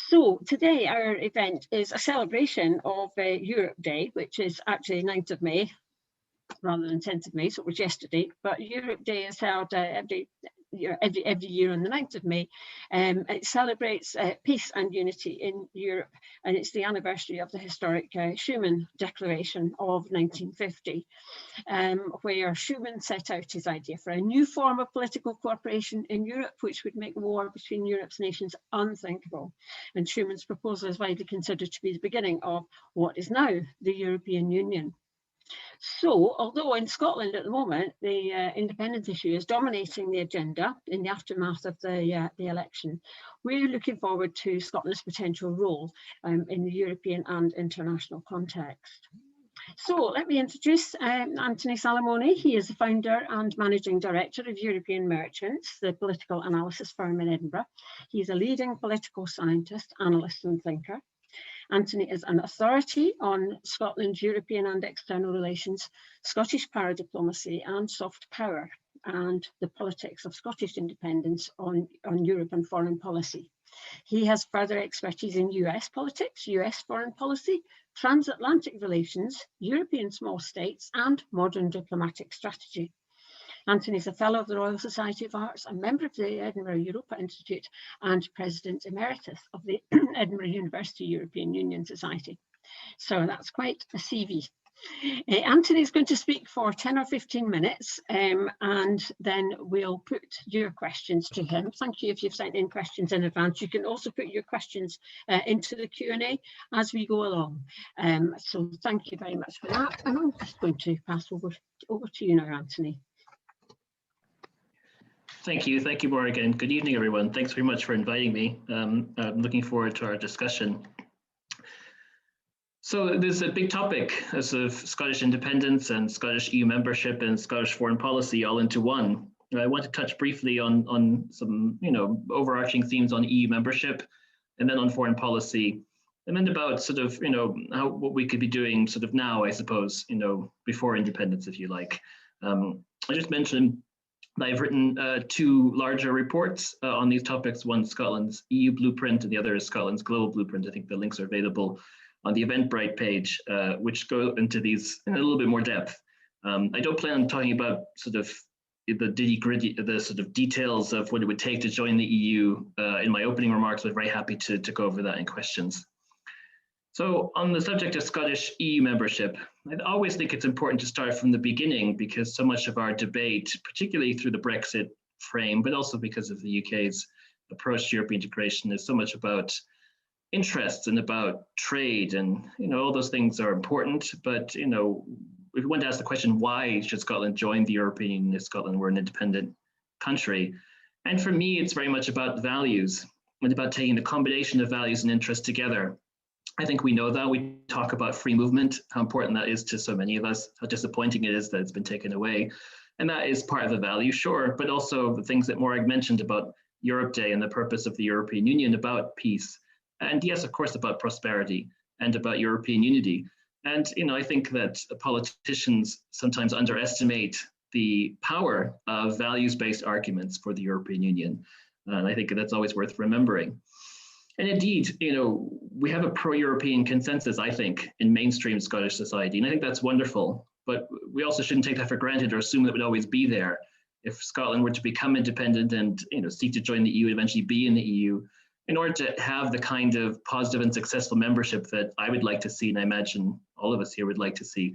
So today our event is a celebration of Europe Day, which is actually 9th of May rather than 10th of May, so it was yesterday, but Europe Day is held every year on the 9th of May. It celebrates peace and unity in Europe, and it's the anniversary of the historic Schuman Declaration of 1950, where Schuman set out his idea for a new form of political cooperation in Europe, which would make war between Europe's nations unthinkable. And Schuman's proposal is widely considered to be the beginning of what is now the European Union. So, although in Scotland at the moment, the independence issue is dominating the agenda in the aftermath of the election, we're looking forward to Scotland's potential role in the European and international context. So let me introduce Anthony Salamone. He is the founder and managing director of European Merchants, the political analysis firm in Edinburgh. He's a leading political scientist, analyst and thinker. Anthony is an authority on Scotland's European and external relations, Scottish power diplomacy and soft power, and the politics of Scottish independence on Europe and foreign policy. He has further expertise in US politics, US foreign policy, transatlantic relations, European small states, and modern diplomatic strategy. Anthony is a Fellow of the Royal Society of Arts, a member of the Edinburgh Europa Institute, and President Emeritus of the Edinburgh University European Union Society. So that's quite a CV. Anthony is going to speak for 10 or 15 minutes, and then we'll put your questions to him. Thank you if you've sent in questions in advance. You can also put your questions into the Q&A as we go along. So thank you very much for that. And I'm just going to pass over to you now, Anthony. Thank you, Morgan. Good evening, everyone. Thanks very much for inviting me. I'm looking forward to our discussion. So there's a big topic as of Scottish independence and Scottish EU membership and Scottish foreign policy all into one. I want to touch briefly on some, overarching themes on EU membership, and then on foreign policy, and then about sort of, what we could be doing sort of now, I suppose, before independence, if you like. I just mentioned I've written two larger reports on these topics, one Scotland's EU blueprint and the other is Scotland's global blueprint. I think the links are available on the Eventbrite page, which go into these in a little bit more depth. I don't plan on talking about sort of the nitty-gritty, the sort of details of what it would take to join the EU in my opening remarks, but very happy to go over that in questions. So on the subject of Scottish EU membership, I always think it's important to start from the beginning because so much of our debate, particularly through the Brexit frame, but also because of the UK's approach to European integration, is so much about interests and about trade, and all those things are important. But if we want to ask the question, why should Scotland join the European Union if Scotland were an independent country? And for me, it's very much about values and about taking a combination of values and interests together. I think we know that. We talk about free movement, how important that is to so many of us, how disappointing it is that it's been taken away. And that is part of the value, sure, but also the things that Morag mentioned about Europe Day and the purpose of the European Union, about peace. And yes, of course, about prosperity and about European unity. And, I think that politicians sometimes underestimate the power of values-based arguments for the European Union. And I think that's always worth remembering. And indeed, we have a pro-European consensus, I think, in mainstream Scottish society. And I think that's wonderful, but we also shouldn't take that for granted or assume that it would always be there. If Scotland were to become independent and, seek to join the EU, eventually be in the EU, in order to have the kind of positive and successful membership that I would like to see, and I imagine all of us here would like to see,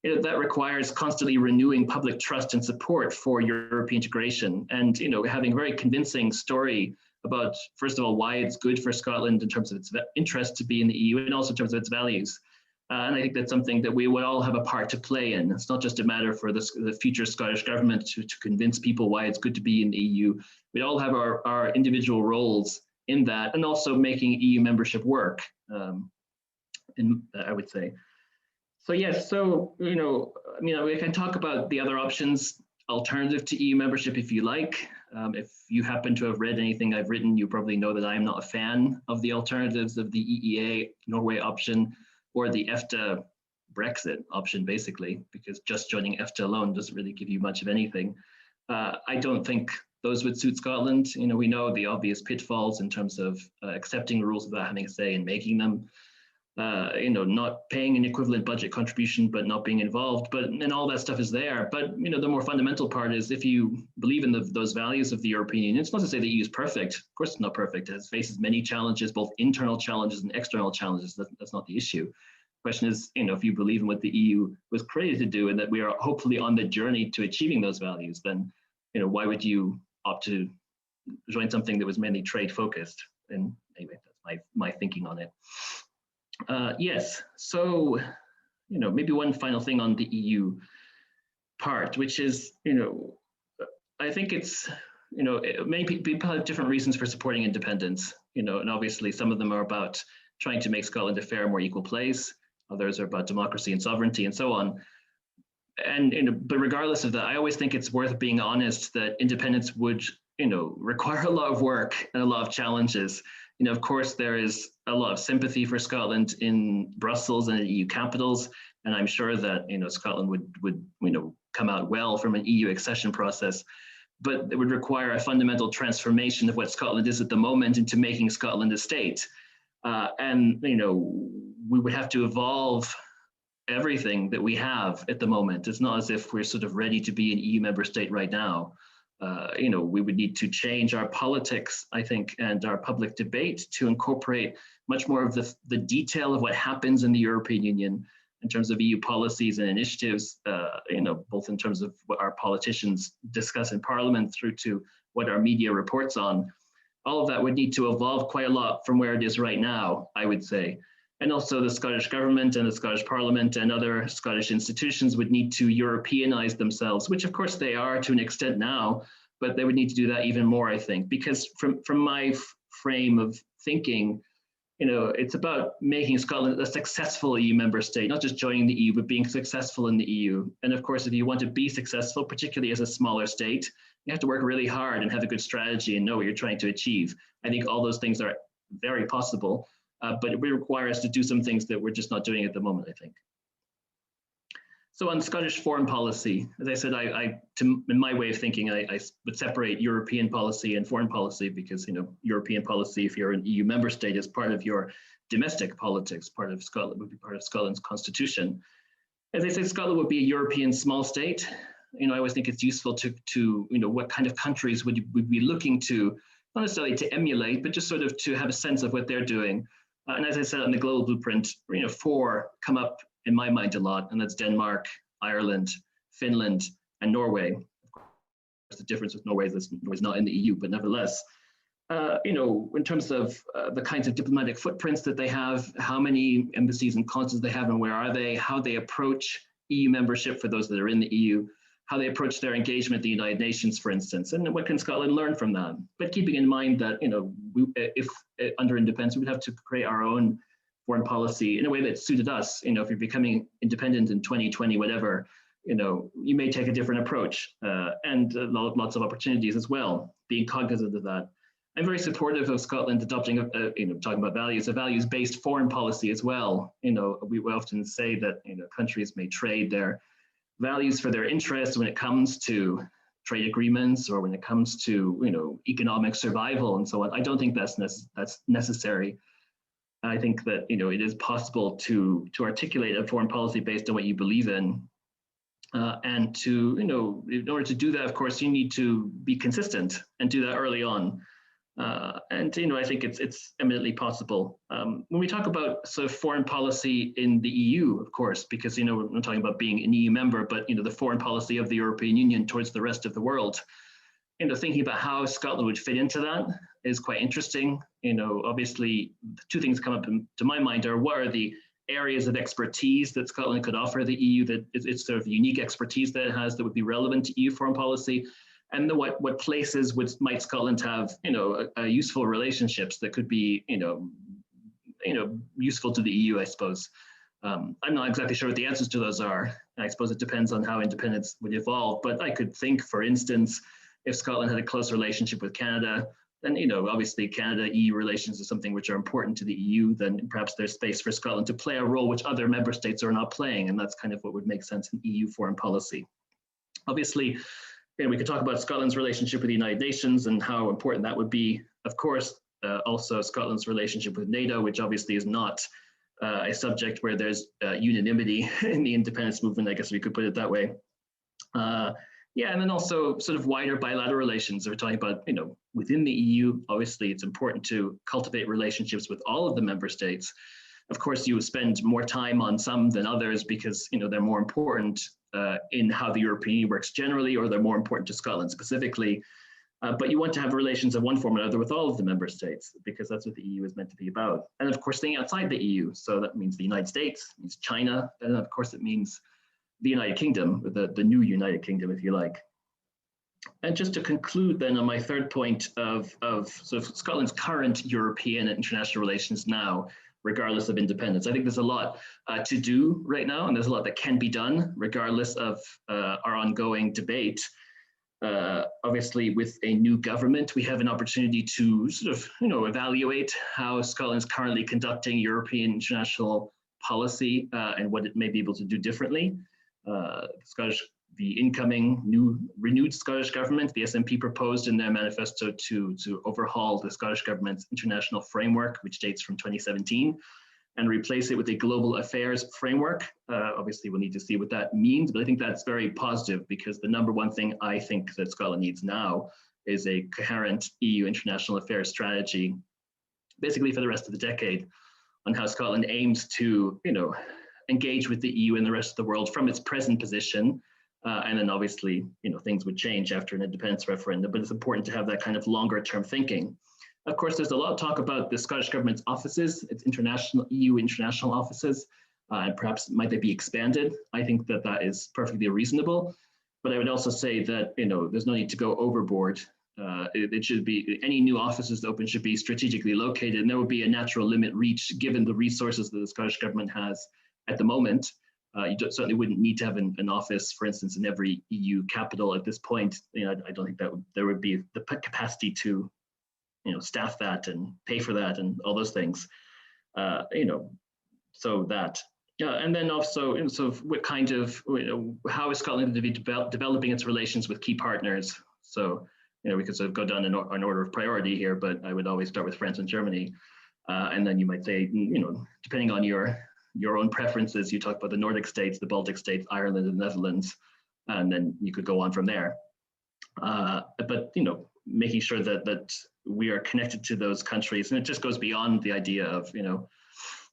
that requires constantly renewing public trust and support for European integration and, having a very convincing story about, first of all, why it's good for Scotland in terms of its interest to be in the EU and also in terms of its values. And I think that's something that we would all have a part to play in. It's not just a matter for the future Scottish government to convince people why it's good to be in the EU. We all have our individual roles in that, and also making EU membership work, I would say. So yes, so, we can talk about the other options, alternative to EU membership if you like. If you happen to have read anything I've written, you probably know that I am not a fan of the alternatives of the EEA Norway option or the EFTA Brexit option, basically, because just joining EFTA alone doesn't really give you much of anything. I don't think those would suit Scotland. We know the obvious pitfalls in terms of accepting rules without having a say in making them. Not paying an equivalent budget contribution, but not being involved. And all that stuff is there. But the more fundamental part is, if you believe in those values of the European Union, it's not to say the EU is perfect. Of course, it's not perfect. It faces many challenges, both internal challenges and external challenges. That's not the issue. The question is, if you believe in what the EU was created to do, and that we are hopefully on the journey to achieving those values, then why would you opt to join something that was mainly trade focused? And anyway, that's my thinking on it. Yes, so, maybe one final thing on the EU part, which is, I think it's, many people have different reasons for supporting independence, and obviously some of them are about trying to make Scotland a fair, more equal place. Others are about democracy and sovereignty and so on. And, but regardless of that, I always think it's worth being honest that independence would, require a lot of work and a lot of challenges. Of course, there is a lot of sympathy for Scotland in Brussels and in EU capitals, and I'm sure that Scotland would come out well from an EU accession process, but it would require a fundamental transformation of what Scotland is at the moment into making Scotland a state, and we would have to evolve everything that we have at the moment. It's not as if we're sort of ready to be an EU member state right now. We would need to change our politics, I think, and our public debate to incorporate much more of the detail of what happens in the European Union in terms of EU policies and initiatives, both in terms of what our politicians discuss in Parliament through to what our media reports on. All of that would need to evolve quite a lot from where it is right now, I would say. And also the Scottish government and the Scottish Parliament and other Scottish institutions would need to Europeanize themselves, which of course they are to an extent now, but they would need to do that even more, I think, because from my frame of thinking, it's about making Scotland a successful EU member state, not just joining the EU, but being successful in the EU. And of course, if you want to be successful, particularly as a smaller state, you have to work really hard and have a good strategy and know what you're trying to achieve. I think all those things are very possible. But it would require us to do some things that we're just not doing at the moment, I think. So on Scottish foreign policy, as I said, in my way of thinking, I would separate European policy and foreign policy because, European policy, if you're an EU member state, is part of your domestic politics, part of Scotland, would be part of Scotland's constitution. As I said, Scotland would be a European small state. I always think it's useful to what kind of countries would we be looking to, not necessarily to emulate, but just sort of to have a sense of what they're doing. And as I said on the global blueprint, 4 come up in my mind a lot, and that's Denmark, Ireland, Finland, and Norway. Of course, the difference with Norway is Norway's not in the EU, but nevertheless, in terms of the kinds of diplomatic footprints that they have, how many embassies and consulates they have, and where are they, how they approach EU membership for those that are in the EU, how they approach their engagement at the United Nations, for instance, and what can Scotland learn from that? But keeping in mind that, if under independence, we would have to create our own foreign policy in a way that suited us. If you're becoming independent in 2020, whatever, you may take a different approach and lots of opportunities as well, being cognizant of that. I'm very supportive of Scotland adopting, talking about values, a values-based foreign policy as well. We often say that, countries may trade their values for their interests when it comes to trade agreements or when it comes to economic survival and so on. I don't think that's necessary. I think that it is possible to articulate a foreign policy based on what you believe in, and to in order to do that, of course, you need to be consistent and do that early on. And I think it's eminently possible. When we talk about sort of foreign policy in the EU, of course, because we're not talking about being an EU member, but the foreign policy of the European Union towards the rest of the world. Thinking about how Scotland would fit into that is quite interesting. Obviously, 2 things come up to my mind are what are the areas of expertise that Scotland could offer the EU, that it's sort of unique expertise that it has that would be relevant to EU foreign policy. And what places might Scotland have, a useful relationships that could be, useful to the EU, I suppose. I'm not exactly sure what the answers to those are. I suppose it depends on how independence would evolve. But I could think, for instance, if Scotland had a close relationship with Canada, then, obviously Canada-EU relations is something which are important to the EU, then perhaps there's space for Scotland to play a role which other member states are not playing. And that's kind of what would make sense in EU foreign policy. Obviously, we could talk about Scotland's relationship with the United Nations and how important that would be. Of course, also Scotland's relationship with NATO, which obviously is not a subject where there's unanimity in the independence movement, I guess we could put it that way. Yeah, and then also sort of wider bilateral relations. We're talking about, within the EU, obviously it's important to cultivate relationships with all of the member states. Of course, you spend more time on some than others because, they're more important in how the European Union works generally, or they're more important to Scotland specifically. But you want to have relations of one form or another with all of the member states, because that's what the EU is meant to be about. And of course, staying outside the EU. So that means the United States, it means China, and of course it means the United Kingdom, the new United Kingdom, if you like. And just to conclude then on my third point of sort of Scotland's current European and international relations now, regardless of independence. I think there's a lot to do right now, and there's a lot that can be done regardless of our ongoing debate. Obviously, with a new government, we have an opportunity to sort of, evaluate how Scotland's currently conducting European international policy and what it may be able to do differently. The incoming renewed Scottish government, the SNP proposed in their manifesto to overhaul the Scottish government's international framework, which dates from 2017, and replace it with a global affairs framework. Obviously, we'll need to see what that means, but I think that's very positive, because the number one thing I think that Scotland needs now is a coherent EU international affairs strategy, basically for the rest of the decade, on how Scotland aims to, engage with the EU and the rest of the world from its present position. And then obviously, things would change after an independence referendum, but it's important to have that kind of longer term thinking. Of course, there's a lot of talk about the Scottish government's offices, its EU international offices, and perhaps might they be expanded. I think that that is perfectly reasonable, but I would also say that, there's no need to go overboard. It should be, any new offices open should be strategically located, and there would be a natural limit reached given the resources that the Scottish government has at the moment. You certainly wouldn't need to have an office, for instance, in every EU capital at this point. I don't think that there would be the capacity to, staff that and pay for that and all those things. So that. And then also, sort of what kind of, how is Scotland to be developing its relations with key partners? So, we could sort of go down an order of priority here, but I would always start with France and Germany. And then you might say, depending on your own preferences, you talk about the Nordic states, the Baltic states, Ireland, and the Netherlands, and then you could go on from there. But making sure that we are connected to those countries, and it just goes beyond the idea of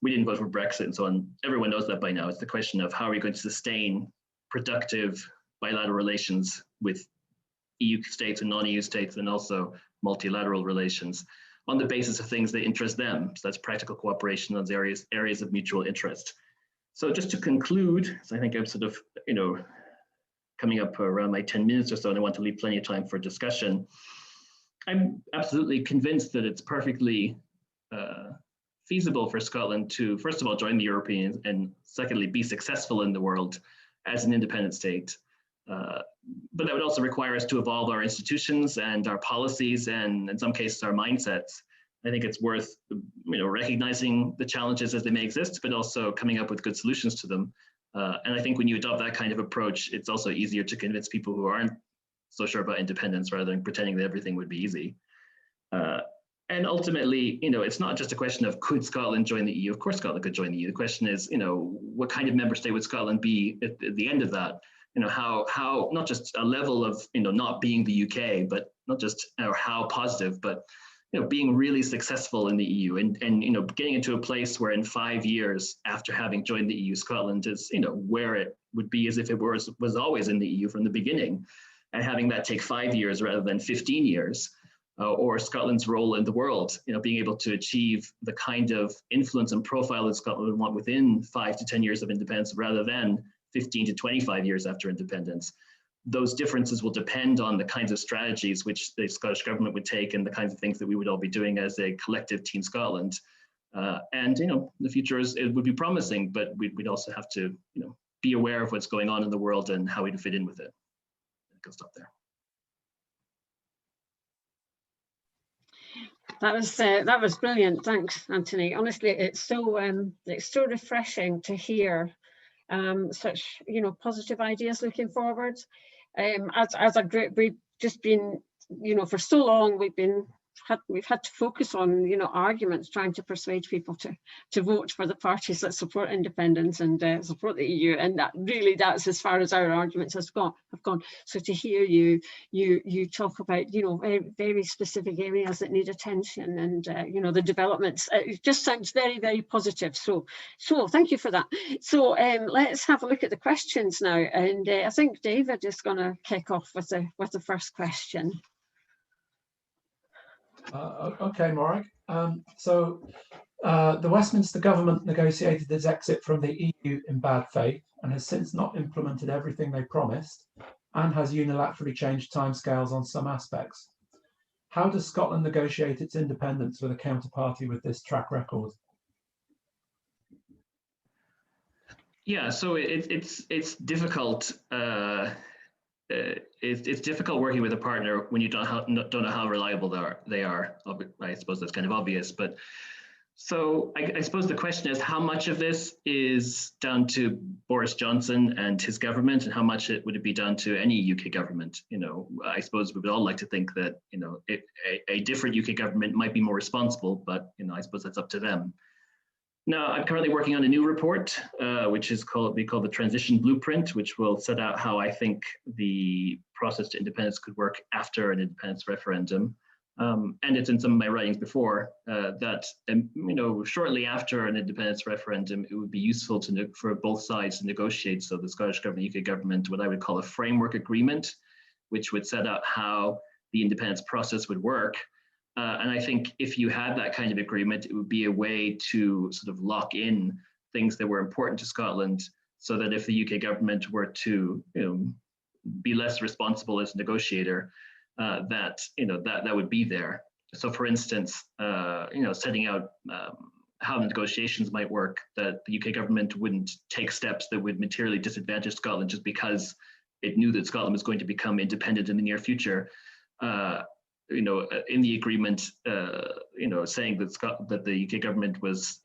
we didn't vote for Brexit and so on. Everyone knows that by now. It's the question of how are we going to sustain productive bilateral relations with EU states and non-EU states, and also multilateral relations on the basis of things that interest them. So that's practical cooperation on areas of mutual interest. So just to conclude, so I think I'm sort of, coming up around my 10 minutes or so, and I want to leave plenty of time for discussion. I'm absolutely convinced that it's perfectly feasible for Scotland to, first of all, join the European, and secondly, be successful in the world as an independent state. But that would also require us to evolve our institutions and our policies, and in some cases our mindsets. I think it's worth recognizing the challenges as they may exist, but also coming up with good solutions to them. And I think when you adopt that kind of approach, it's also easier to convince people who aren't so sure about independence, rather than pretending that everything would be easy. And ultimately, it's not just a question of could Scotland join the EU? Of course Scotland could join the EU. The question is, what kind of member state would Scotland be at the end of that? How not just a level of not being the UK, but not just how positive, but being really successful in the EU, and getting into a place where in 5 years after having joined the EU, Scotland is where it would be as if it was always in the EU from the beginning, and having that take 5 years rather than 15 years, or Scotland's role in the world, being able to achieve the kind of influence and profile that Scotland would want within 5 to 10 years of independence, rather than 15 to 25 years after independence. Those differences will depend on the kinds of strategies which the Scottish government would take, and the kinds of things that we would all be doing as a collective Team Scotland. And the future it would be promising, but we'd also have to be aware of what's going on in the world and how we'd fit in with it. I'll stop there. That was brilliant. Thanks, Anthony. Honestly, it's so refreshing to hear such positive ideas looking forward. as a group, we've just been, for so long, we've had to focus on, arguments, trying to persuade people to vote for the parties that support independence and support the EU, and that's as far as our arguments have gone. So to hear you talk about, very, very specific areas that need attention, and the developments, it just sounds very, very positive. So thank you for that. So let's have a look at the questions now, and I think David is going to kick off with the first question. Okay, Morag. The Westminster government negotiated its exit from the EU in bad faith and has since not implemented everything they promised, and has unilaterally changed timescales on some aspects. How does Scotland negotiate its independence with a counterparty with this track record? Yeah, so it's difficult. It's difficult working with a partner when you don't know how reliable they are. I suppose that's kind of obvious, but so I suppose the question is, how much of this is down to Boris Johnson and his government, and how much would it be down to any UK government? I suppose we would all like to think that a different UK government might be more responsible, but I suppose that's up to them. Now, I'm currently working on a new report, which is called the Transition Blueprint, which will set out how I think the process to independence could work after an independence referendum. And it's in some of my writings before that, shortly after an independence referendum, it would be useful for both sides to negotiate, so the Scottish government, UK government, what I would call a framework agreement, which would set out how the independence process would work. And I think if you had that kind of agreement, it would be a way to sort of lock in things that were important to Scotland, so that if the UK government were to be less responsible as a negotiator, that would be there. So, for instance, setting out how the negotiations might work, that the UK government wouldn't take steps that would materially disadvantage Scotland just because it knew that Scotland was going to become independent in the near future. In the agreement, saying that the UK government was,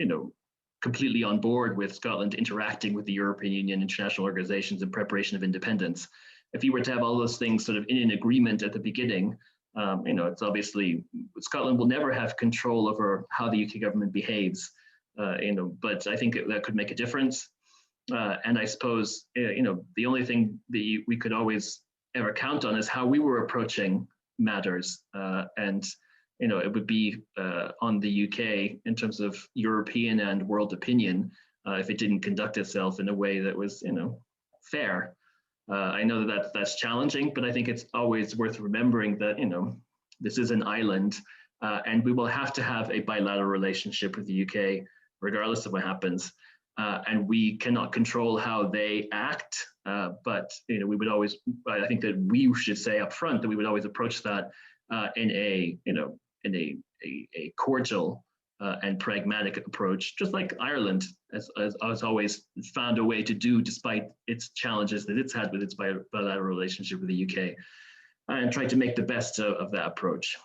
completely on board with Scotland interacting with the European Union, international organizations in preparation of independence. If you were to have all those things sort of in an agreement at the beginning, it's obviously Scotland will never have control over how the UK government behaves, but I think that could make a difference. And I suppose, the only thing that we could always ever count on is how we were approaching matters, and it would be on the UK in terms of European and world opinion if it didn't conduct itself in a way that was fair. I know that's challenging, but I think it's always worth remembering that this is an island, and we will have to have a bilateral relationship with the UK regardless of what happens, and we cannot control how they act. But we would always, I think that we should say up front that we would always approach that in a cordial and pragmatic approach, just like Ireland has always found a way to do, despite its challenges that it's had with its bilateral relationship with the UK, and try to make the best of that approach.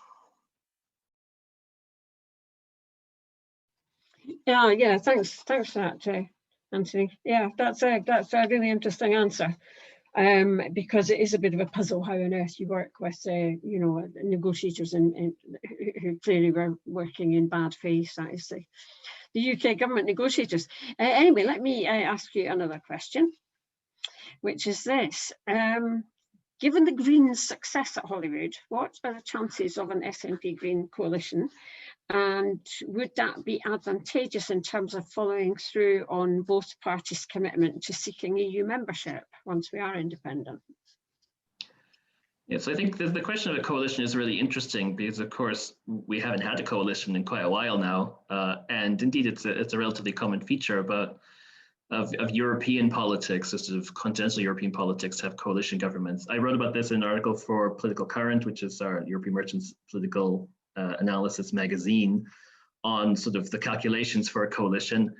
Yeah, thanks for that, Anthony. Yeah, that's a really interesting answer, because it is a bit of a puzzle how on earth you work with negotiators and who clearly were working in bad faith. That is the UK government negotiators. Anyway, let me ask you another question, which is this. Given the Greens' success at Holyrood, what are the chances of an SNP Green coalition? And would that be advantageous in terms of following through on both parties' commitment to seeking EU membership once we are independent? Yes, I think the question of a coalition is really interesting because, of course, we haven't had a coalition in quite a while now, and indeed it's a relatively common feature of European politics, sort of continental European politics, to have coalition governments. I wrote about this in an article for Political Current, which is our European Merchants Political Analysis magazine, on sort of the calculations for a coalition.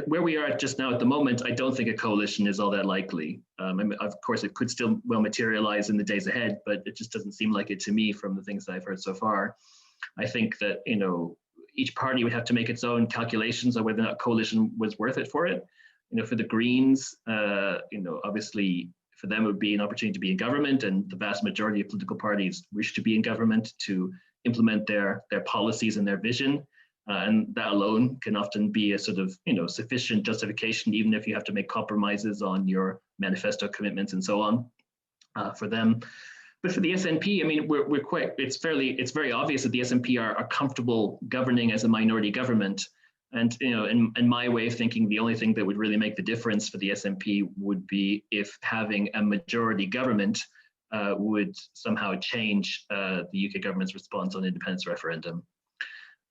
Where we are just now at the moment, I don't think a coalition is all that likely. Of course, it could still well materialize in the days ahead, but it just doesn't seem like it to me from the things that I've heard so far. I think that each party would have to make its own calculations on whether or not coalition was worth it for it. For the Greens, obviously For them, it would be an opportunity to be in government, and the vast majority of political parties wish to be in government to implement their policies and their vision. And that alone can often be a sort of, sufficient justification, even if you have to make compromises on your manifesto commitments and so on for them. But for the SNP, I mean, it's very obvious that the SNP are comfortable governing as a minority government. And, in my way of thinking, the only thing that would really make the difference for the SNP would be if having a majority government would somehow change the UK government's response on independence referendum.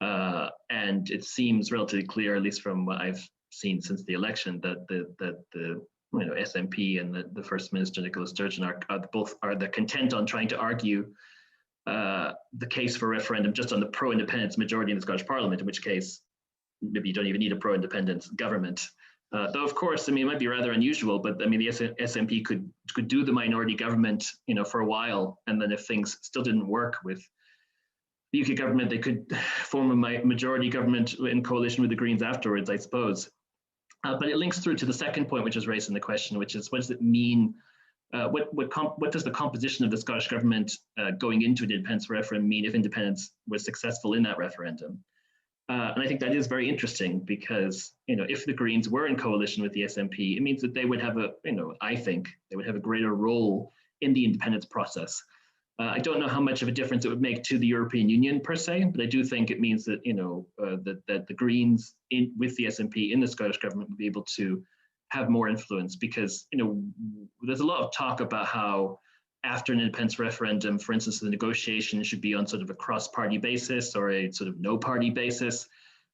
And it seems relatively clear, at least from what I've seen since the election, that the SNP and the First Minister Nicola Sturgeon are content on trying to argue the case for referendum just on the pro-independence majority in the Scottish Parliament, in which case maybe you don't even need a pro-independence government. Though of course, I mean, it might be rather unusual, but I mean, the SNP could do the minority government, for a while, and then if things still didn't work with the UK government, they could form a majority government in coalition with the Greens afterwards, I suppose. But it links through to the second point, which was raised in the question, which is, what does it mean? What does the composition of the Scottish government going into an independence referendum mean if independence was successful in that referendum? And I think that is very interesting because, if the Greens were in coalition with the SNP, it means that they would have I think they would have a greater role in the independence process. I don't know how much of a difference it would make to the European Union per se, but I do think it means that, that the Greens with the SNP in the Scottish government would be able to have more influence because, there's a lot of talk about how after an independence referendum, for instance, the negotiation should be on sort of a cross-party basis or a sort of no-party basis.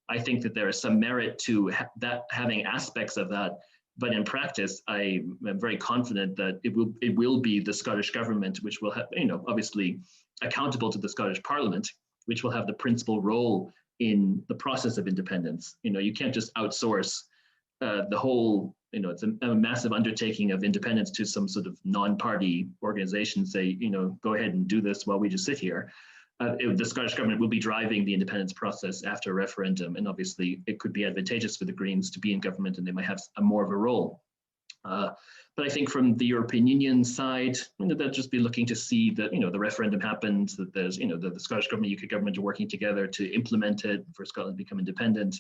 I think that there is some merit to that having aspects of that. But in practice, I am very confident that it will be the Scottish government, which will have, obviously accountable to the Scottish Parliament, which will have the principal role in the process of independence. You can't just outsource the whole, it's a massive undertaking of independence to some sort of non-party organization, say, go ahead and do this while we just sit here. The Scottish government will be driving the independence process after a referendum, and obviously it could be advantageous for the Greens to be in government and they might have more of a role. But I think from the European Union side, they'll just be looking to see that, the referendum happens, that there's, the Scottish government, UK government are working together to implement it for Scotland to become independent.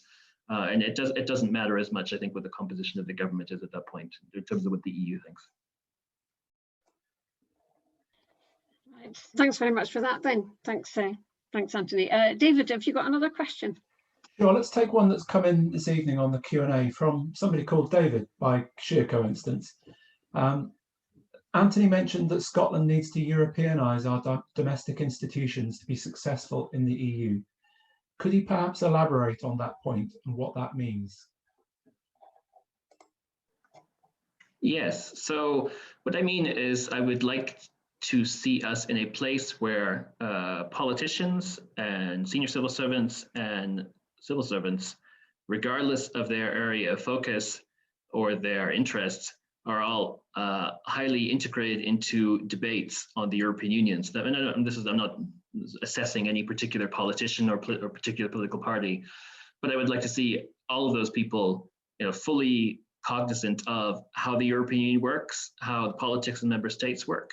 And it doesn't matter as much, I think, what the composition of the government is at that point in terms of what the EU thinks. Thanks very much for that, Ben. Thanks, Anthony. David, have you got another question? Sure, let's take one that's come in this evening on the Q&A from somebody called David, by sheer coincidence. Anthony mentioned that Scotland needs to Europeanise our domestic institutions to be successful in the EU. Could he perhaps elaborate on that point and what that means? Yes, so what I mean is I would like to see us in a place where politicians and senior civil servants and civil servants, regardless of their area of focus or their interests, are all highly integrated into debates on the European Union. So that, I'm not assessing any particular politician or particular political party, but I would like to see all of those people, fully cognizant of how the European Union works, how the politics of member states work,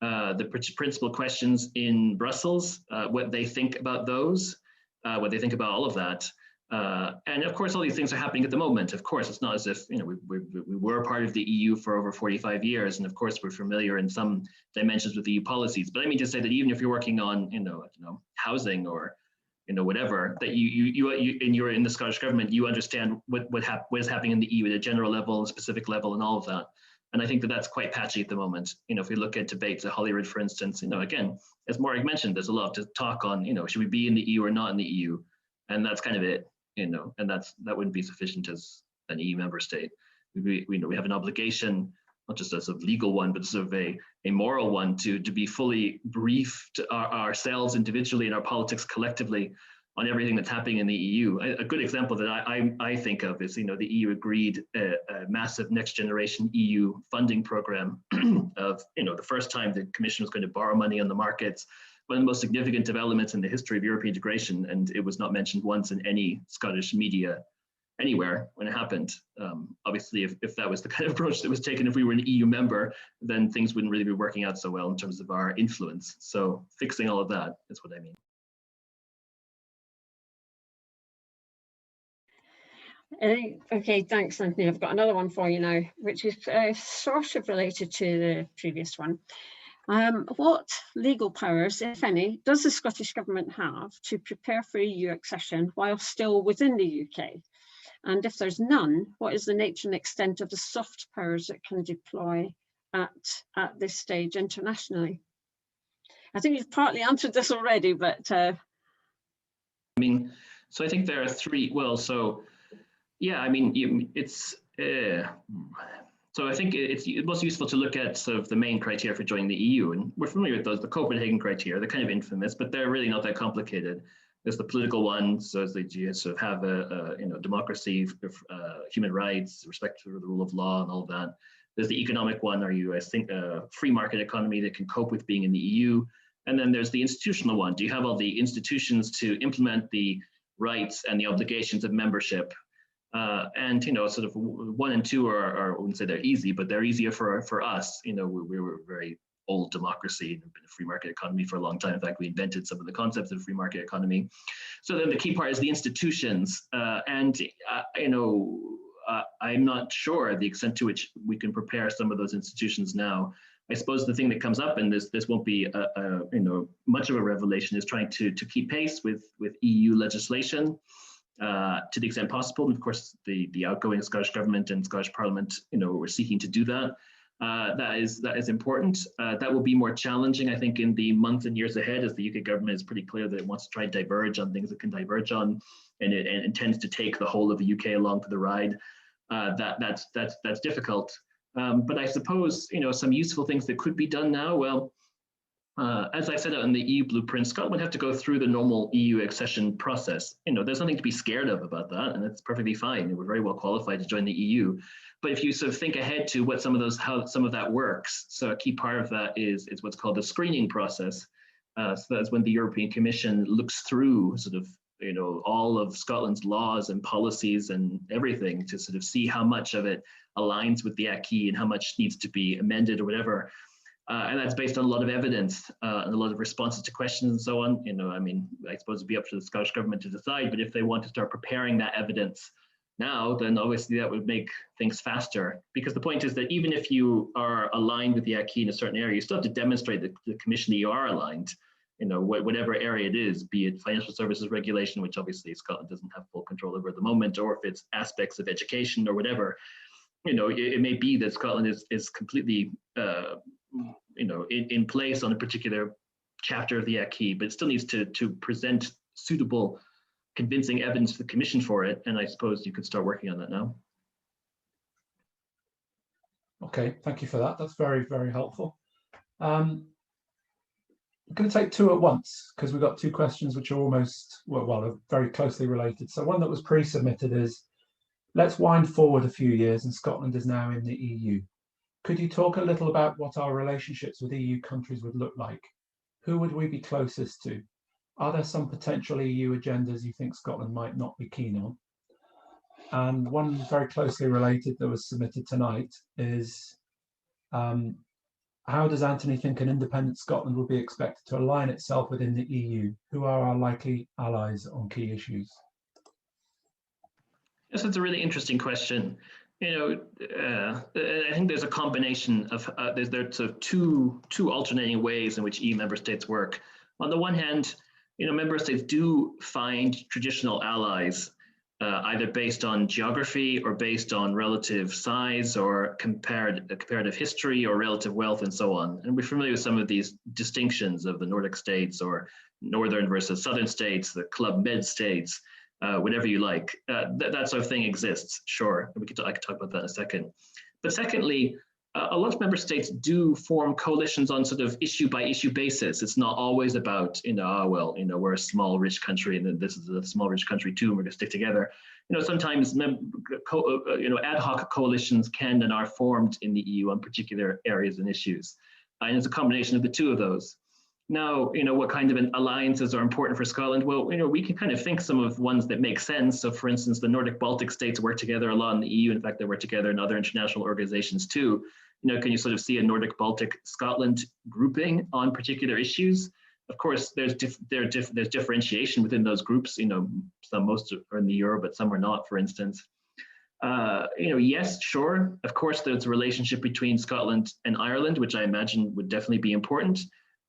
the principal questions in Brussels, what they think about those, what they think about all of that. And of course, all these things are happening at the moment. Of course, it's not as if we were part of the EU for over 45 years, and of course we're familiar in some dimensions with EU policies. But I mean to say that even if you're working on housing or whatever, that you're in the Scottish government, you understand what is happening in the EU at a general level, a specific level, and all of that. And I think that that's quite patchy at the moment. If we look at debates at Holyrood, for instance, again, as Morag mentioned, there's a lot to talk on, should we be in the EU or not in the EU? And that's kind of it, and that wouldn't be sufficient as an EU member state. We have an obligation, not just as a legal one, but sort of a moral one to be fully briefed ourselves individually and our politics collectively on everything that's happening in the EU. A good example that I think of is, the EU agreed a massive next generation EU funding program of, the first time the Commission was going to borrow money on the markets, one of the most significant developments in the history of European integration, and it was not mentioned once in any Scottish media anywhere when it happened. Obviously, if that was the kind of approach that was taken if we were an EU member, then things wouldn't really be working out so well in terms of our influence. So fixing all of that is what I mean. Okay, thanks, Anthony. I've got another one for you now, which is sort of related to the previous one. What legal powers, if any, does the Scottish Government have to prepare for EU accession while still within the UK? And if there's none, what is the nature and extent of the soft powers it can deploy at this stage internationally? I think you've partly answered this already, but... I mean, so I think there are three, well, so, yeah, I mean, it's... So I think it's most useful to look at sort of the main criteria for joining the EU, and we're familiar with those, the Copenhagen criteria. They're kind of infamous, but they're really not that complicated. There's the political one, so as you sort of have a democracy, human rights, respect for the rule of law, and all of that. There's the economic one. Are you, I think, a free market economy that can cope with being in the EU? And then there's the institutional one. Do you have all the institutions to implement the rights and the obligations of membership? And sort of 1 and 2 are, I wouldn't say they're easy, but they're easier for us. We were a very old democracy and been a free market economy for a long time. In fact, we invented some of the concepts of free market economy. So then the key part is the institutions, I'm not sure the extent to which we can prepare some of those institutions now. I suppose the thing that comes up, and this won't be much of a revelation, is trying to keep pace with EU legislation. To the extent possible. And of course, the outgoing Scottish Government and Scottish Parliament, we're seeking to do that. That is important. That will be more challenging, I think, in the months and years ahead, as the UK government is pretty clear that it wants to try and diverge on things it can diverge on, and it intends to take the whole of the UK along for the ride. That's difficult. But I suppose some useful things that could be done now. Well, as I set out in the EU blueprint, Scotland would have to go through the normal EU accession process. There's nothing to be scared of about that, and it's perfectly fine. We're very well qualified to join the EU. But if you sort of think ahead to what how some of that works, so a key part of that is what's called the screening process. So that's when the European Commission looks through sort of all of Scotland's laws and policies and everything to sort of see how much of it aligns with the acquis and how much needs to be amended or whatever. And that's based on a lot of evidence and a lot of responses to questions and so on. I suppose it'd be up to the Scottish Government to decide, but if they want to start preparing that evidence now, then obviously that would make things faster. Because the point is that even if you are aligned with the acquis in a certain area, you still have to demonstrate that the Commission that you are aligned, whatever area it is, be it financial services regulation, which obviously Scotland doesn't have full control over at the moment, or if it's aspects of education or whatever. It may be that Scotland is completely in place on a particular chapter of the acquis, but it still needs to present suitable, convincing evidence to the Commission for it. And I suppose you could start working on that now. Okay, thank you for that. That's very, very helpful. I'm going to take 2 at once because we've got 2 questions which are almost, are very closely related. So one that was pre-submitted is, let's wind forward a few years and Scotland is now in the EU. Could you talk a little about what our relationships with EU countries would look like? Who would we be closest to? Are there some potential EU agendas you think Scotland might not be keen on? And one very closely related that was submitted tonight is, how does Anthony think an independent Scotland will be expected to align itself within the EU? Who are our likely allies on key issues? Yes, that's a really interesting question. I think there's a combination of there's sort of two alternating ways in which EU member states work. On the one hand, member states do find traditional allies, either based on geography or based on relative size or comparative history or relative wealth and so on. And we're familiar with some of these distinctions of the Nordic states or northern versus southern states, the Club Med states. Whatever you like, that sort of thing exists, sure. I could talk about that in a second. But secondly, a lot of member states do form coalitions on sort of issue by issue basis. It's not always about, we're a small rich country and then this is a small rich country too, and we're gonna stick together. Sometimes ad hoc coalitions can and are formed in the EU on particular areas and issues. And it's a combination of the 2 of those. Now, what kind of alliances are important for Scotland? Well, we can kind of think some of ones that make sense. So for instance, the Nordic Baltic states work together a lot in the EU. In fact, they work together in other international organizations too. Can you sort of see a Nordic Baltic Scotland grouping on particular issues? Of course, there's differentiation within those groups. Most are in the euro, but some are not, for instance. Yes, sure. Of course, there's a relationship between Scotland and Ireland, which I imagine would definitely be important.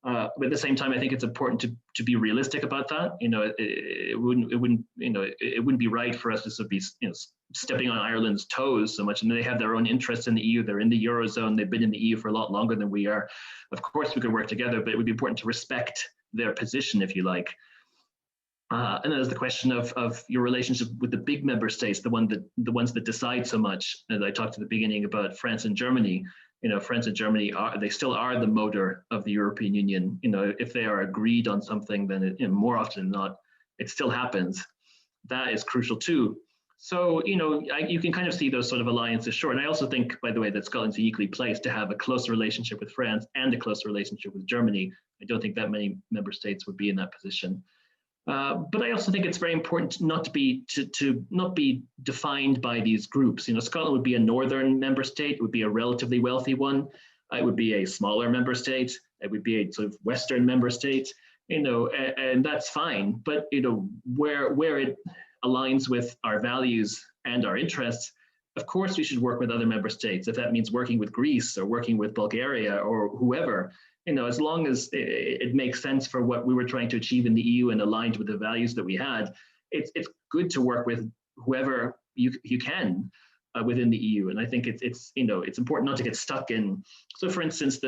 But at the same time, I think it's important to be realistic about that. It wouldn't be right for us to sort of be stepping on Ireland's toes so much. And they have their own interests in the EU. They're in the Eurozone. They've been in the EU for a lot longer than we are. Of course, we could work together, but it would be important to respect their position, if you like. And then there's the question of your relationship with the big member states, the ones that decide so much. As I talked at the beginning about France and Germany. France and Germany they still are the motor of the European Union. If they are agreed on something, then more often than not, it still happens. That is crucial too. So, you can kind of see those sort of alliances, sure. And I also think, by the way, that Scotland's uniquely placed to have a close relationship with France and a close relationship with Germany. I don't think that many member states would be in that position. But I also think it's very important not to be defined by these groups. Scotland would be a northern member state. It would be a relatively wealthy one. It would be a smaller member state. It would be a sort of Western member state. And that's fine. But where it aligns with our values and our interests, of course we should work with other member states. If that means working with Greece or working with Bulgaria or whoever. As long as it makes sense for what we were trying to achieve in the EU and aligned with the values that we had, it's good to work with whoever you can within the EU. And I think it's important not to get stuck in. So, for instance,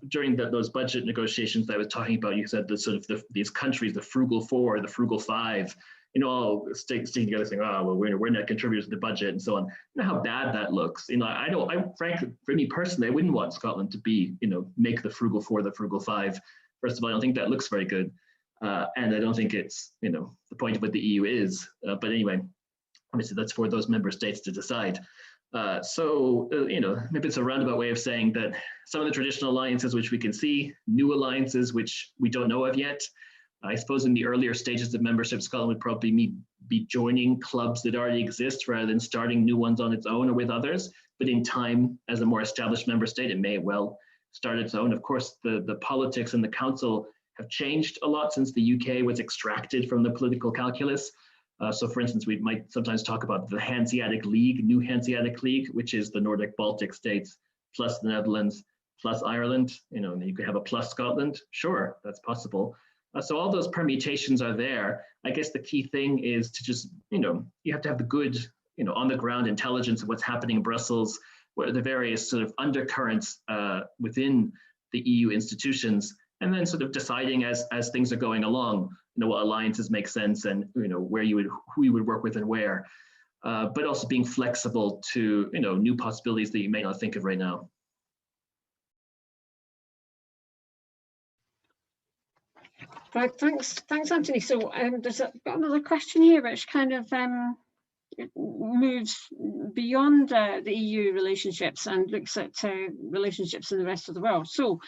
during those budget negotiations that I was talking about, you said these countries, the frugal four, the frugal five, all staying together saying, oh, well, we're net contributors to the budget and so on. How bad that looks. Frankly, for me personally, I wouldn't want Scotland to be, make the frugal four, the frugal five. First of all, I don't think that looks very good. And I don't think it's, the point of what the EU is. But anyway, obviously that's for those member states to decide. Maybe it's a roundabout way of saying that some of the traditional alliances, which we can see, new alliances, which we don't know of yet, I suppose in the earlier stages of membership, Scotland would probably be joining clubs that already exist rather than starting new ones on its own or with others. But in time, as a more established member state, it may well start its own. Of course, the politics and the council have changed a lot since the UK was extracted from the political calculus. So for instance, we might sometimes talk about the Hanseatic League, New Hanseatic League, which is the Nordic Baltic states plus the Netherlands plus Ireland. You could have a plus Scotland. Sure, that's possible. So all those permutations are there. I guess the key thing is to just, you have to have the good, on the ground intelligence of what's happening in Brussels, what are the various sort of undercurrents within the EU institutions, and then sort of deciding as things are going along, what alliances make sense and, who you would work with and where, but also being flexible to, new possibilities that you may not think of right now. Right, thanks, Anthony. So there's got another question here, which kind of moves beyond the EU relationships and looks at relationships in the rest of the world. So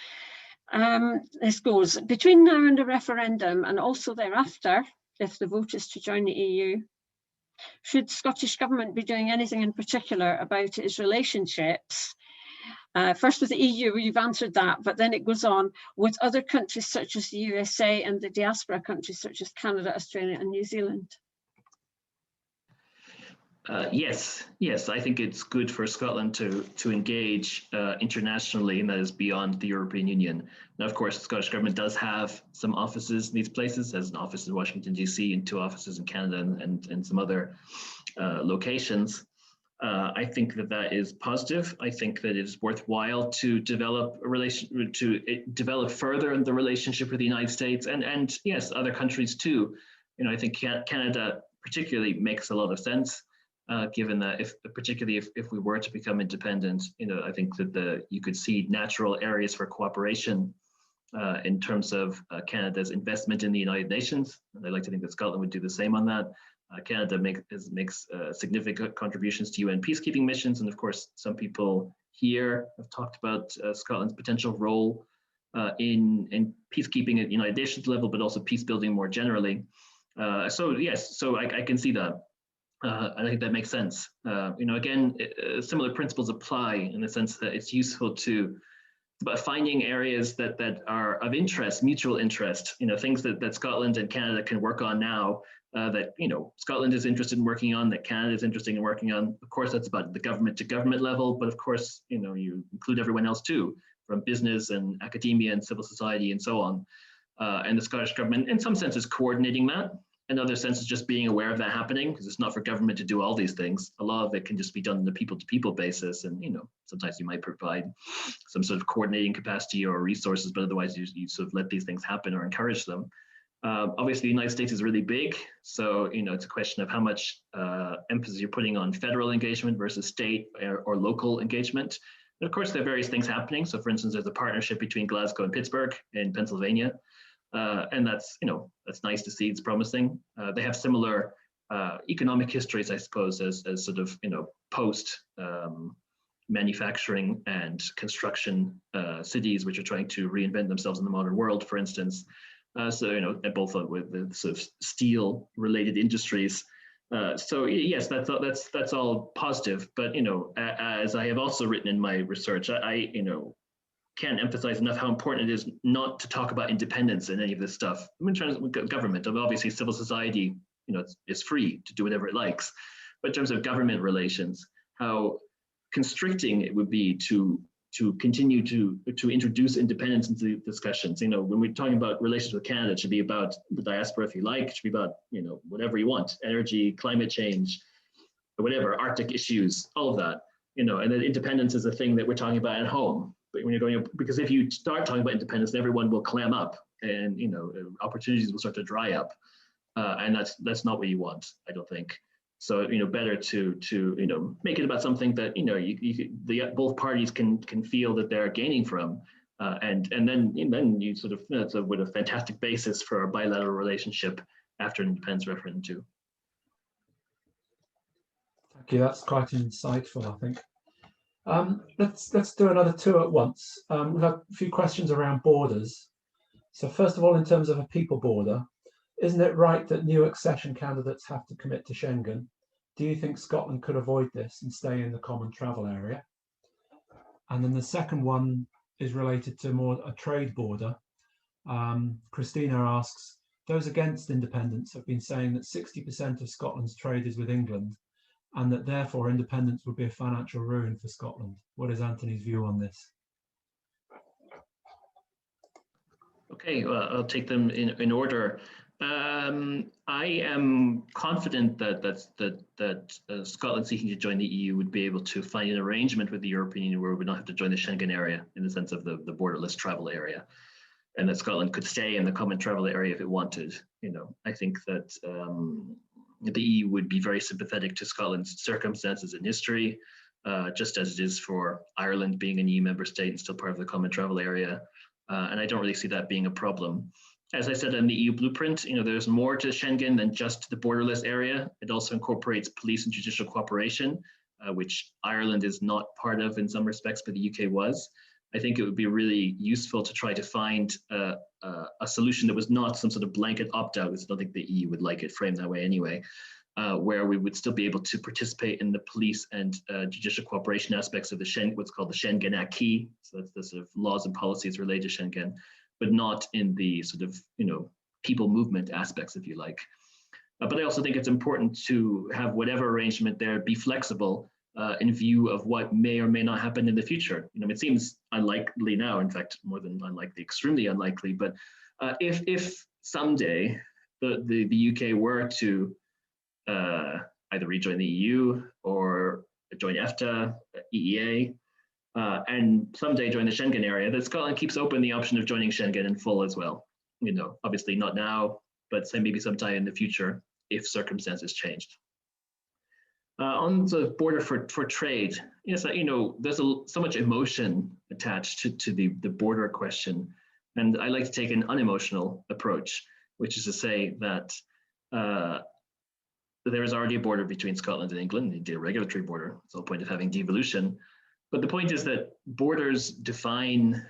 this goes, between now and the referendum and also thereafter, if the vote is to join the EU, should Scottish Government be doing anything in particular about its relationships? First with the EU, you've answered that, but then it goes on with other countries such as the USA and the diaspora countries such as Canada, Australia and New Zealand. Yes, I think it's good for Scotland to engage internationally, and that is beyond the European Union. Now, of course, the Scottish Government does have some offices in these places, has an office in Washington, DC, and 2 offices in Canada and some other locations. I think that is positive. I think that it is worthwhile to develop develop further the relationship with the United States and yes, other countries too. I think Canada particularly makes a lot of sense, given that particularly if we were to become independent, I think that you could see natural areas for cooperation in terms of Canada's investment in the United Nations. And I'd like to think that Scotland would do the same on that. Canada makes significant contributions to UN peacekeeping missions. And of course, some people here have talked about Scotland's potential role in peacekeeping at United Nations level, but also peace building more generally. So yes, so I can see that. I think that makes sense. Again, similar principles apply in the sense that it's useful to about finding areas that are of interest, mutual interest, things that Scotland and Canada can work on now, that Scotland is interested in working on, that Canada is interested in working on. Of course, that's about the government to government level, but of course, you include everyone else too, from business and academia and civil society and so on. And the Scottish government, in some sense, is coordinating that. In other senses, just being aware of that happening, because it's not for government to do all these things. A lot of it can just be done on a people-to-people basis, and sometimes you might provide some sort of coordinating capacity or resources, but otherwise you sort of let these things happen or encourage them. Obviously, the United States is really big, so it's a question of how much emphasis you're putting on federal engagement versus state or local engagement. And of course, there are various things happening. So, for instance, there's a partnership between Glasgow and Pittsburgh in Pennsylvania. And that's nice to see. It's promising. They have similar economic histories, I suppose, as sort of post manufacturing and construction cities, which are trying to reinvent themselves in the modern world, for instance. So both with the sort of steel related industries. So yes, that's all positive. But as I have also written in my research, I can't emphasize enough how important it is not to talk about independence in any of this stuff. In terms of government, obviously civil society, is free to do whatever it likes. But in terms of government relations, how constricting it would be to continue to introduce independence into discussions. When we're talking about relations with Canada, it should be about the diaspora, if you like. It should be about whatever you want: energy, climate change, whatever, Arctic issues, all of that. And then independence is a thing that we're talking about at home. But when you're going, because if you start talking about independence, everyone will clam up, and opportunities will start to dry up, and that's not what you want, I don't think. So better to make it about something that both parties can feel that they're gaining from, and then you sort of that's with a fantastic basis for a bilateral relationship after an independence referendum too. Thank you. That's quite insightful, I think. Let's do another two at once. We've had a few questions around borders. So first of all, in terms of a people border, isn't it right that new accession candidates have to commit to Schengen? Do you think Scotland could avoid this and stay in the common travel area? And then the second one is related to more a trade border. Christina asks, those against independence have been saying that 60% of Scotland's trade is with England, and that therefore independence would be a financial ruin for Scotland. What is Anthony's view on this? Okay, well, I'll take them in order. I am confident that Scotland seeking to join the EU would be able to find an arrangement with the European Union where we would not have to join the Schengen area in the sense of the borderless travel area, and that Scotland could stay in the common travel area if it wanted. I think that the EU would be very sympathetic to Scotland's circumstances and history, just as it is for Ireland being an EU member state and still part of the common travel area. And I don't really see that being a problem. As I said in the EU blueprint, there's more to Schengen than just the borderless area. It also incorporates police and judicial cooperation, which Ireland is not part of in some respects, but the UK was. I think it would be really useful to try to find a solution that was not some sort of blanket opt-out, because I don't think the EU would like it framed that way anyway, where we would still be able to participate in the police and judicial cooperation aspects of the what's called the Schengen Acquis. So that's the sort of laws and policies related to Schengen, but not in the sort of people movement aspects, if you like. But I also think it's important to have whatever arrangement there be flexible in view of what may or may not happen in the future. It seems unlikely now, in fact, more than unlikely, extremely unlikely. But if someday the UK were to either rejoin the EU or join EFTA, EEA, and someday join the Schengen area, that Scotland keeps open the option of joining Schengen in full as well. Obviously not now, but say maybe sometime in the future if circumstances changed. On the border for trade, yes, there's so much emotion attached to the border question, and I like to take an unemotional approach, which is to say that there is already a border between Scotland and England, a regulatory border. It's the whole point of having devolution. But the point is that borders define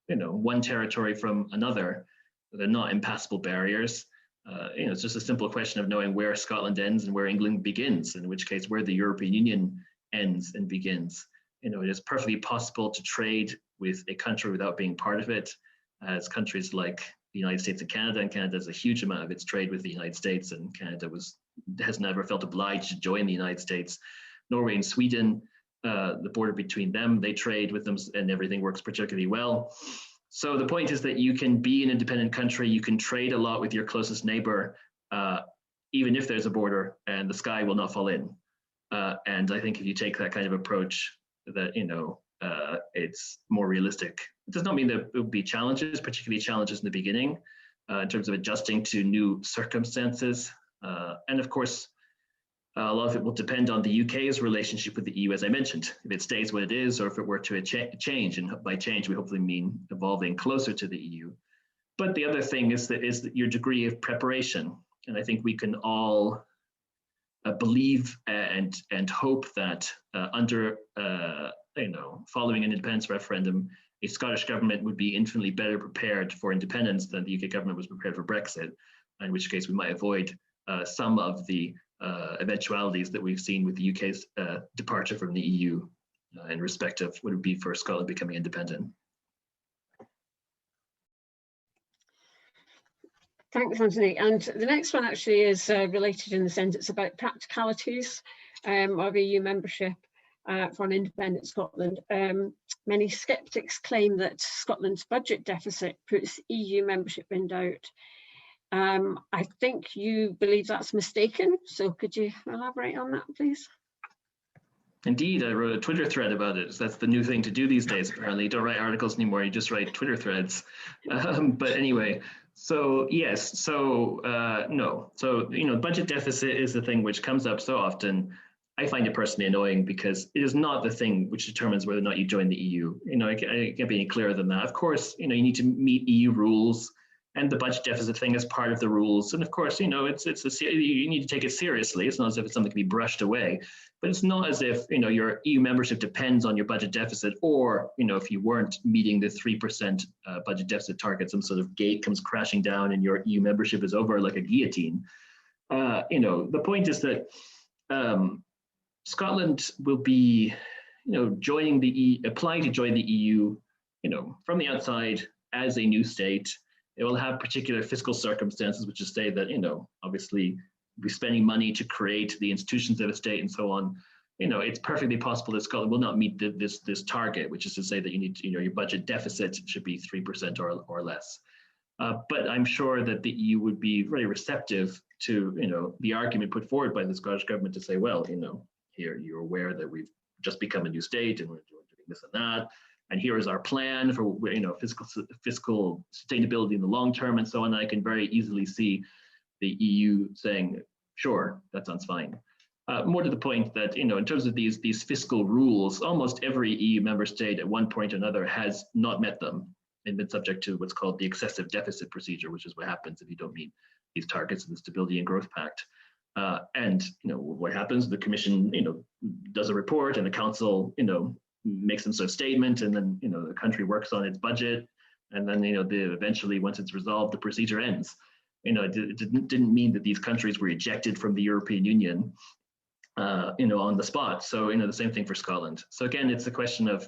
one territory from another. They're not impassable barriers. It's just a simple question of knowing where Scotland ends and where England begins, in which case where the European Union ends and begins. It is perfectly possible to trade with a country without being part of it, as countries like the United States and Canada has a huge amount of its trade with the United States, and Canada has never felt obliged to join the United States. Norway and Sweden, the border between them, they trade with them and everything works particularly well. So the point is that you can be an independent country, you can trade a lot with your closest neighbor, even if there's a border, and the sky will not fall in. And I think if you take that kind of approach, that it's more realistic. It does not mean that it will be challenges, particularly challenges in the beginning, in terms of adjusting to new circumstances. And of course, a lot of it will depend on the UK's relationship with the EU, as I mentioned. If it stays what it is, or if it were to change, and by change we hopefully mean evolving closer to the EU. But the other thing is that your degree of preparation, and I think we can all believe and hope that under following an independence referendum, a Scottish government would be infinitely better prepared for independence than the UK government was prepared for Brexit, in which case we might avoid some of the eventualities that we've seen with the UK's departure from the EU in respect of what it would be for Scotland becoming independent. Thanks, Anthony. And the next one actually is related in the sense it's about practicalities of EU membership for an independent Scotland. Many sceptics claim that Scotland's budget deficit puts EU membership in doubt. I think you believe that's mistaken. So could you elaborate on that, please? Indeed, I wrote a Twitter thread about it. That's the new thing to do these days, apparently. You don't write articles anymore, you just write Twitter threads. But anyway, so yes, so no. So, budget deficit is the thing which comes up so often. I find it personally annoying because it is not the thing which determines whether or not you join the EU. I can't be any clearer than that. Of course, you need to meet EU rules, and the budget deficit thing is part of the rules. And of course, you need to take it seriously. It's not as if it's something that can be brushed away, but it's not as if, your EU membership depends on your budget deficit, or, if you weren't meeting the 3% budget deficit target, some sort of gate comes crashing down and your EU membership is over like a guillotine. The point is that Scotland will be, applying to join the EU, from the outside as a new state. It will have particular fiscal circumstances, which is say that, obviously be spending money to create the institutions of a state and so on. It's perfectly possible that Scotland will not meet this target, which is to say that you need, your budget deficit should be 3% or less. But I'm sure that the EU would be very receptive to, the argument put forward by the Scottish government to say, well, here you're aware that we've just become a new state and we're doing this and that. And here is our plan for fiscal sustainability in the long term and so on. I can very easily see the EU saying, sure, that sounds fine. More to the point that, in terms of these fiscal rules, almost every EU member state at one point or another has not met them and been subject to what's called the excessive deficit procedure, which is what happens if you don't meet these targets of the Stability and Growth Pact. And what happens, the Commission, does a report and the Council, makes some sort of statement, and then the country works on its budget, and then eventually once it's resolved, the procedure ends. It didn't mean that these countries were ejected from the European Union, on the spot. So the same thing for Scotland. So again, it's a question of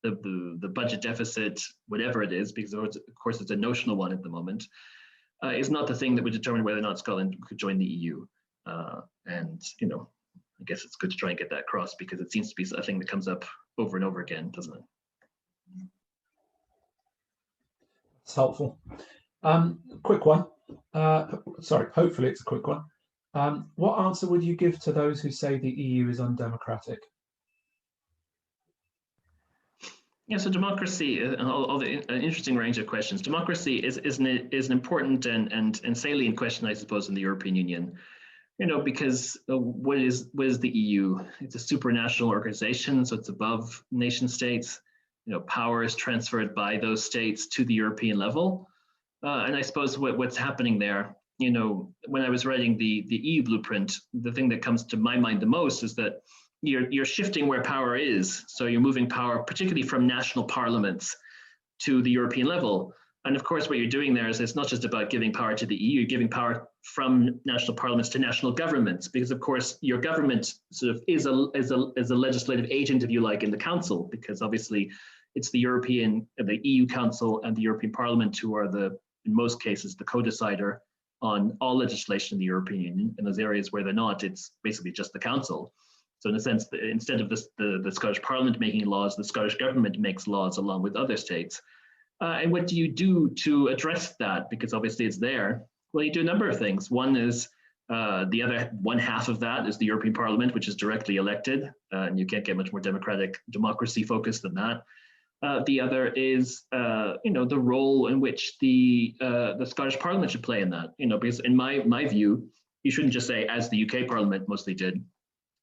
the budget deficit, whatever it is, because of course it's a notional one at the moment, is not the thing that would determine whether or not Scotland could join the EU. And I guess it's good to try and get that across because it seems to be a thing that comes up over and over again, doesn't it? It's helpful. Quick one. Sorry, hopefully it's a quick one. What answer would you give to those who say the EU is undemocratic? Yeah, so democracy, an interesting range of questions. Democracy is an important and salient question, I suppose, in the European Union. Because what is the EU? It's a supranational organization, so it's above nation states. Power is transferred by those states to the European level. And I suppose what's happening there, when I was writing the EU blueprint, the thing that comes to my mind the most is that you're shifting where power is. So you're moving power, particularly from national parliaments, to the European level. And of course, what you're doing there is it's not just about giving power to the EU, you're giving power from national parliaments to national governments, because of course your government sort of is a legislative agent, if you like, in the council, because obviously it's the EU Council and the European Parliament who are in most cases, the co-decider on all legislation in the European Union. In those areas where they're not, it's basically just the council. So in a sense, instead of the Scottish Parliament making laws, the Scottish government makes laws along with other states. And what do you do to address that? Because obviously it's there. Well, you do a number of things. One is the other one half of that is the European Parliament, which is directly elected, and you can't get much more democracy focused than that. The other is, the role in which the Scottish Parliament should play in that. Because in my view, you shouldn't just say, as the UK Parliament mostly did,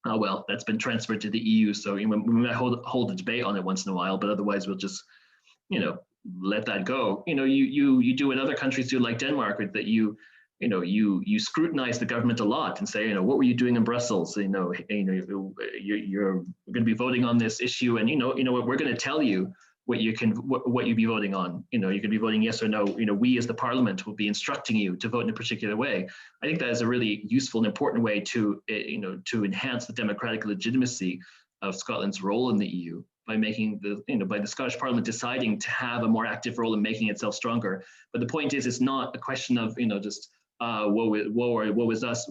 oh well, that's been transferred to the EU, so we might hold a debate on it once in a while, but otherwise we'll just, let that go. You do what other countries do, like Denmark, that you scrutinize the government a lot and say, what were you doing in Brussels? You're going to be voting on this issue, and what we're going to tell you what you'd be voting on. You're going to be voting yes or no. We as the Parliament will be instructing you to vote in a particular way. I think that is a really useful and important way to enhance the democratic legitimacy of Scotland's role in the EU, by making by the Scottish Parliament deciding to have a more active role in making itself stronger. But the point is, it's not a question of just woe is us.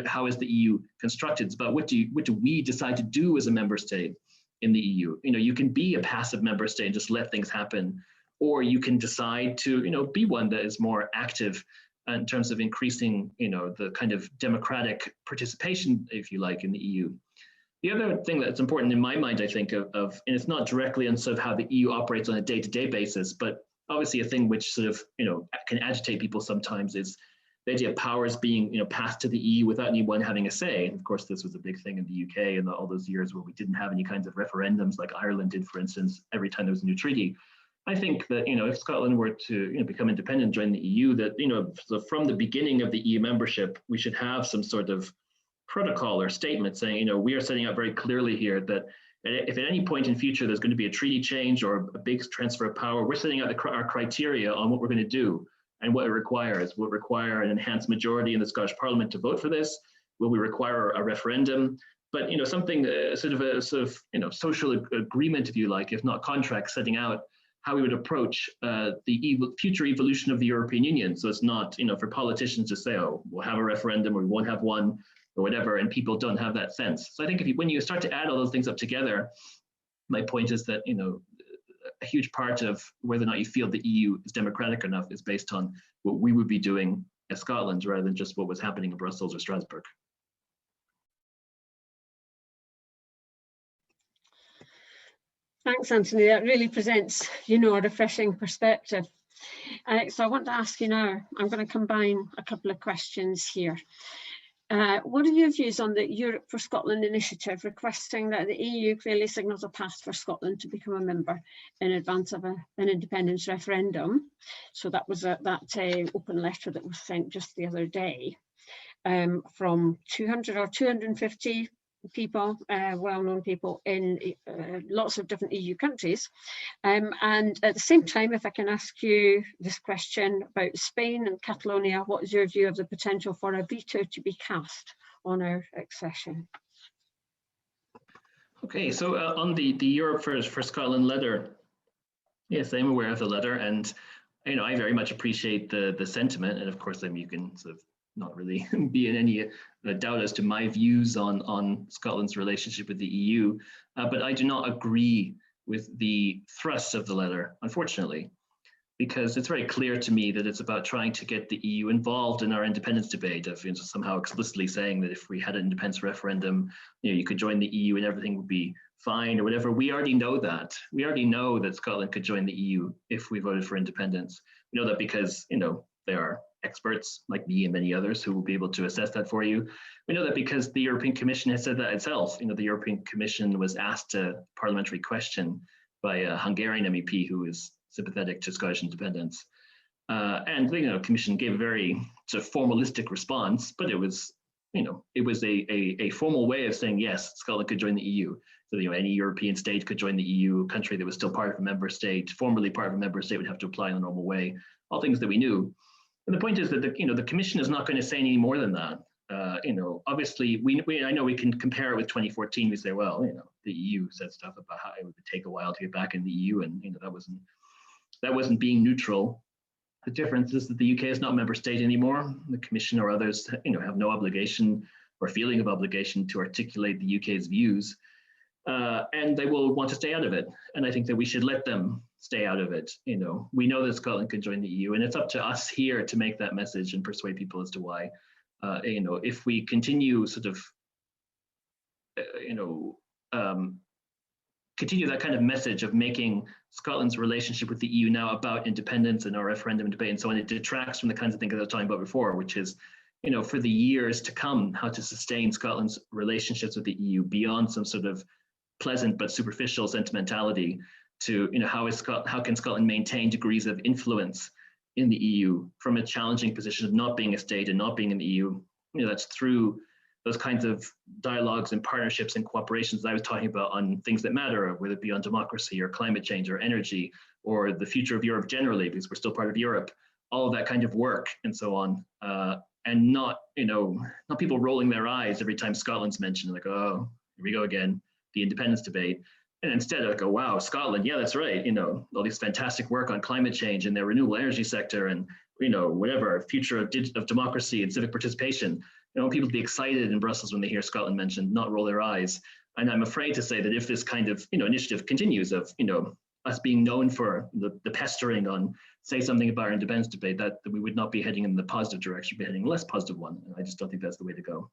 How is the EU constructed? It's about what do we decide to do as a member state in the EU. You can be a passive member state and just let things happen, or you can decide to be one that is more active in terms of increasing the kind of democratic participation, if you like, in the EU. The other thing that's important in my mind, I think, and it's not directly on sort of how the EU operates on a day-to-day basis, but obviously a thing which sort of can agitate people sometimes, is the idea of powers being passed to the EU without anyone having a say. And of course, this was a big thing in the UK in all those years where we didn't have any kinds of referendums like Ireland did, for instance, every time there was a new treaty. I think that if Scotland were to become independent and join the EU, that so from the beginning of the EU membership, we should have some sort of protocol or statement saying, we are setting out very clearly here that if at any point in future there's going to be a treaty change or a big transfer of power, we're setting out our criteria on what we're going to do and what it requires. Will it require an enhanced majority in the Scottish Parliament to vote for this? Will we require a referendum? But something sort of social agreement, if you like, if not contract, setting out how we would approach the future evolution of the European Union. So it's not for politicians to say, oh, we'll have a referendum or we won't have one, or whatever, and people don't have that sense. So I think when you start to add all those things up together, my point is that a huge part of whether or not you feel the EU is democratic enough is based on what we would be doing as Scotland, rather than just what was happening in Brussels or Strasbourg. Thanks, Anthony. That really presents, a refreshing perspective. So I want to ask you now, I'm going to combine a couple of questions here. What are your views on the Europe for Scotland initiative, requesting that the EU clearly signals a path for Scotland to become a member in advance of an independence referendum? So that was that open letter that was sent just the other day from 200 or 250 people, well-known people in lots of different EU countries. And at the same time, if I can ask you this question about Spain and Catalonia, what is your view of the potential for a veto to be cast on our accession? Okay, so on the Europe for Scotland letter, yes, I'm aware of the letter, and I very much appreciate the sentiment, and of course, you can sort of not really be in any doubt as to my views on Scotland's relationship with the EU, but I do not agree with the thrust of the letter, unfortunately, because it's very clear to me that it's about trying to get the EU involved in our independence debate, of somehow explicitly saying that if we had an independence referendum, you could join the EU and everything would be fine or whatever. We already know that. We already know that Scotland could join the EU if we voted for independence. We know that because, there are experts like me and many others who will be able to assess that for you. We know that because the European Commission has said that itself. The European Commission was asked a parliamentary question by a Hungarian MEP who is sympathetic to Scottish independence. And the Commission gave a very sort of formalistic response, but it was a formal way of saying, yes, Scotland could join the EU. So, any European state could join the EU. A country that was still part of a member state, formerly part of a member state, would have to apply in the normal way. All things that we knew. And the point is that the Commission is not going to say any more than that. Obviously, I know we can compare it with 2014. We say, well, the EU said stuff about how it would take a while to get back in the EU, and that wasn't being neutral. The difference is that the UK is not a member state anymore. The Commission or others, have no obligation or feeling of obligation to articulate the UK's views, and they will want to stay out of it. And I think that we should let them stay out of it. We know that Scotland could join the EU, and it's up to us here to make that message and persuade people as to why. If we continue sort of, continue that kind of message of making Scotland's relationship with the EU now about independence and our referendum debate and so on, it detracts from the kinds of things I was talking about before, which is, for the years to come, how to sustain Scotland's relationships with the EU beyond some sort of pleasant but superficial sentimentality to, how can Scotland maintain degrees of influence in the EU from a challenging position of not being a state and not being in the EU. That's through those kinds of dialogues and partnerships and cooperations that I was talking about on things that matter, whether it be on democracy or climate change or energy or the future of Europe generally, because we're still part of Europe, all of that kind of work and so on. And not people rolling their eyes every time Scotland's mentioned, like, oh, here we go again, the independence debate. And instead I go, wow, Scotland, yeah, that's right. All these fantastic work on climate change and their renewable energy sector and, whatever, future of democracy and civic participation. People be excited in Brussels when they hear Scotland mentioned, not roll their eyes. And I'm afraid to say that if this kind of, initiative continues of, us being known for the pestering on say something about our independence debate, that we would not be heading in the positive direction, we'd be heading in a less positive one. And I just don't think that's the way to go.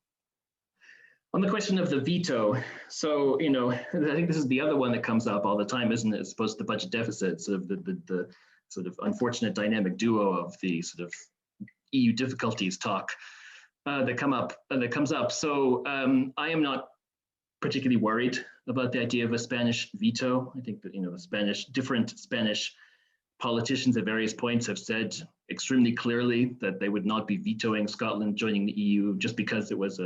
On the question of the veto, so, I think this is the other one that comes up all the time, isn't it? As opposed to the budget deficit, sort of the sort of unfortunate dynamic duo of the sort of EU difficulties talk that comes up. So I am not particularly worried about the idea of a Spanish veto. I think that, different Spanish politicians at various points have said extremely clearly that they would not be vetoing Scotland joining the EU just because it was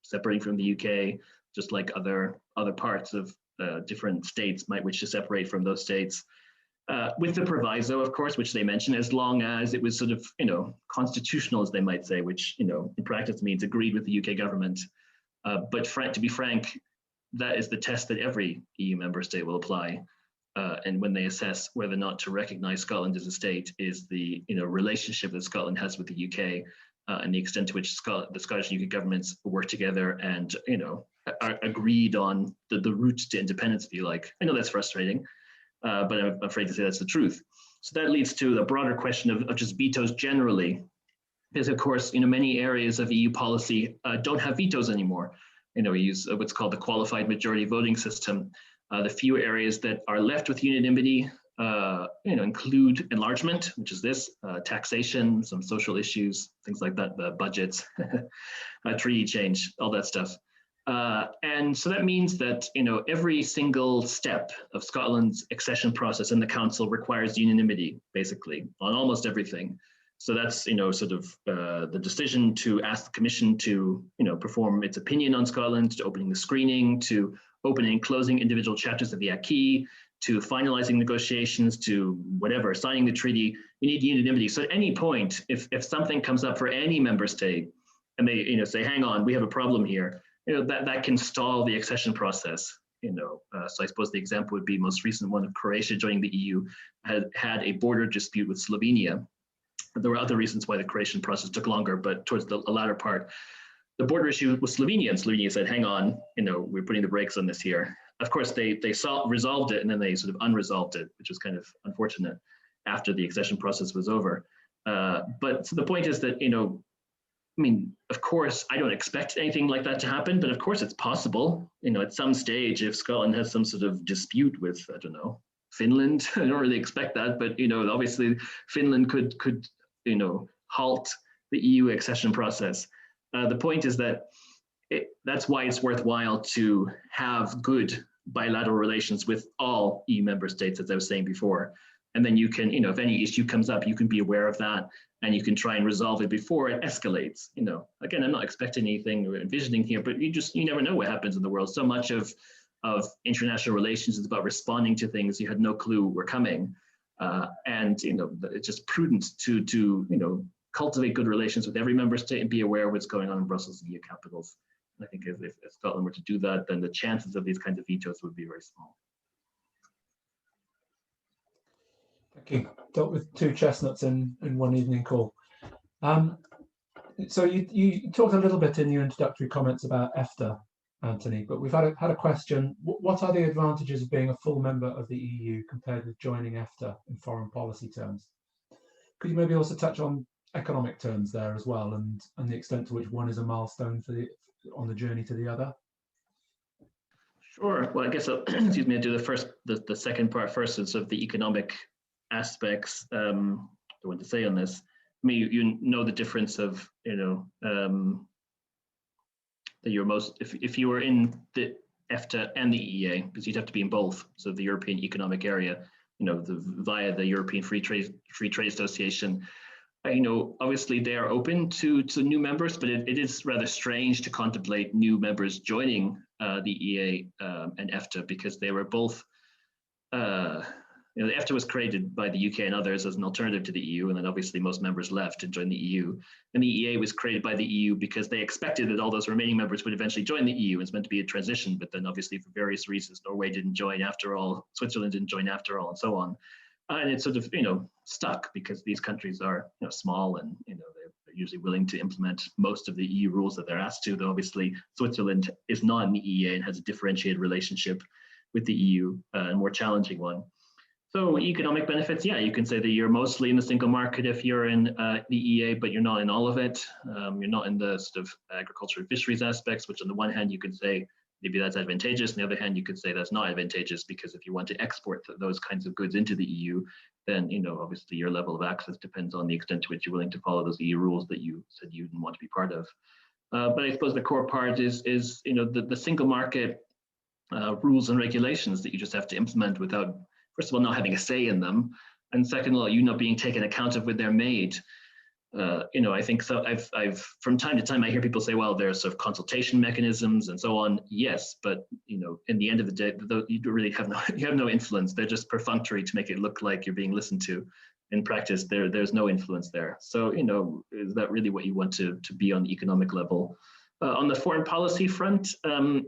separating from the UK, just like other parts of different states might wish to separate from those states. With the proviso, of course, which they mentioned, as long as it was sort of, constitutional, as they might say, which, in practice means agreed with the UK government. But to be frank, that is the test that every EU member state will apply. And when they assess whether or not to recognize Scotland as a state is the, relationship that Scotland has with the UK and the extent to which the Scottish and UK governments work together and, are agreed on the route to independence, if you like. I know that's frustrating. But I'm afraid to say that's the truth. So that leads to the broader question of just vetoes generally, because of course, many areas of EU policy don't have vetoes anymore. We use what's called the qualified majority voting system. The few areas that are left with unanimity, include enlargement, which is this, taxation, some social issues, things like that, the budgets, treaty change, all that stuff. And so that means that, every single step of Scotland's accession process in the council requires unanimity, basically, on almost everything. So that's, sort of the decision to ask the Commission to, perform its opinion on Scotland, to opening the screening, to opening and closing individual chapters of the acquis, to finalizing negotiations, to whatever, signing the treaty, you need unanimity. So at any point, if something comes up for any member state and they, say, hang on, we have a problem here, that can stall the accession process. So I suppose the example would be most recent one of Croatia joining the EU had a border dispute with Slovenia. There were other reasons why the Croatian process took longer, but towards the latter part, the border issue with Slovenia, and Slovenia said, hang on, we're putting the brakes on this here. Of course, they resolved it and then they sort of unresolved it, which was kind of unfortunate after the accession process was over. But so the point is that, of course, I don't expect anything like that to happen, but of course it's possible, at some stage, if Scotland has some sort of dispute with, I don't know, Finland, I don't really expect that, but, obviously Finland could halt the EU accession process. The point is that that's why it's worthwhile to have good bilateral relations with all EU member states, as I was saying before. And then you can, if any issue comes up, you can be aware of that and you can try and resolve it before it escalates. Again, I'm not expecting anything or envisioning here, but you never know what happens in the world. So much of, of international relations is about responding to things you had no clue were coming. And it's just prudent to cultivate good relations with every member state and be aware of what's going on in Brussels and EU capitals. And I think if Scotland were to do that, then the chances of these kinds of vetoes would be very small. Thank you. Dealt with two chestnuts in one evening call. So you talked a little bit in your introductory comments about EFTA, Anthony, but we've had a question. What are the advantages of being a full member of the EU compared with joining EFTA in foreign policy terms? Could you maybe also touch on economic terms there as well, and the extent to which one is a milestone on the journey to the other? Sure. Well, I guess I'll, excuse me, I'll do the second part first, is of the economic aspects. I want to say on this. I mean, you know the difference of that you're if you were in the EFTA and the EEA, because you'd have to be in both, so the European Economic Area, via the European Free Trade Association. Obviously they are open to new members, but it is rather strange to contemplate new members joining the EEA and EFTA, because they were both. The EFTA was created by the UK and others as an alternative to the EU, and then obviously most members left and joined the EU. And the EEA was created by the EU because they expected that all those remaining members would eventually join the EU. It's meant to be a transition, but then obviously for various reasons, Norway didn't join after all, Switzerland didn't join after all, and so on. And it's sort of stuck because these countries are small, and they're usually willing to implement most of the EU rules that they're asked to. Though obviously Switzerland is not in the EEA and has a differentiated relationship with the EU, a more challenging one. So economic benefits, yeah, you can say that you're mostly in the single market if you're in the EEA, but you're not in all of it. You're not in the sort of agriculture and fisheries aspects, which on the one hand you could say maybe that's advantageous. On the other hand, you could say that's not advantageous, because if you want to export those kinds of goods into the EU, then obviously your level of access depends on the extent to which you're willing to follow those EU rules that you said you didn't want to be part of. But I suppose the core part is the single market rules and regulations that you just have to implement without, first of all, not having a say in them, and second of all, you not being taken account of when they're made. I think so. I've from time to time I hear people say, well, there's sort of consultation mechanisms and so on. Yes, but in the end of the day, you really have no influence. They're just perfunctory to make it look like you're being listened to. In practice, there's no influence there. So is that really what you want to be on the economic level? On the foreign policy front,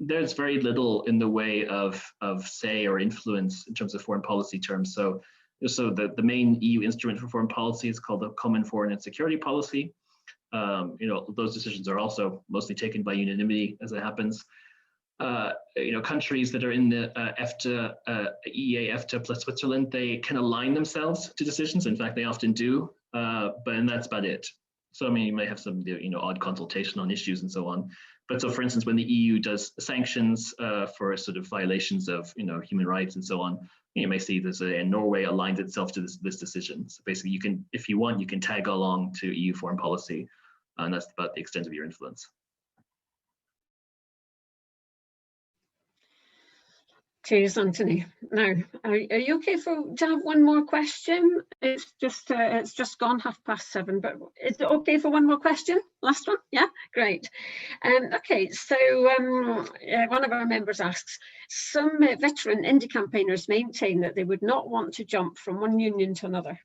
there's very little in the way of say or influence in terms of foreign policy terms. So the main EU instrument for foreign policy is called the Common Foreign and Security Policy. Those decisions are also mostly taken by unanimity, as it happens. Countries that are in the EFTA, EEA, EFTA plus Switzerland, they can align themselves to decisions. In fact, they often do, and that's about it. So, I mean, you may have some, odd consultation on issues and so on. But so, for instance, when the EU does sanctions for sort of violations of, human rights and so on, you may see there's Norway aligns itself to this decision. So basically, you can, if you want, you can tag along to EU foreign policy, and that's about the extent of your influence. Cheers, Anthony. Now, are you okay to have one more question? It's just gone 7:30, but is it okay for one more question? Last one? Yeah, great. Okay, so one of our members asks, some veteran indie campaigners maintain that they would not want to jump from one union to another.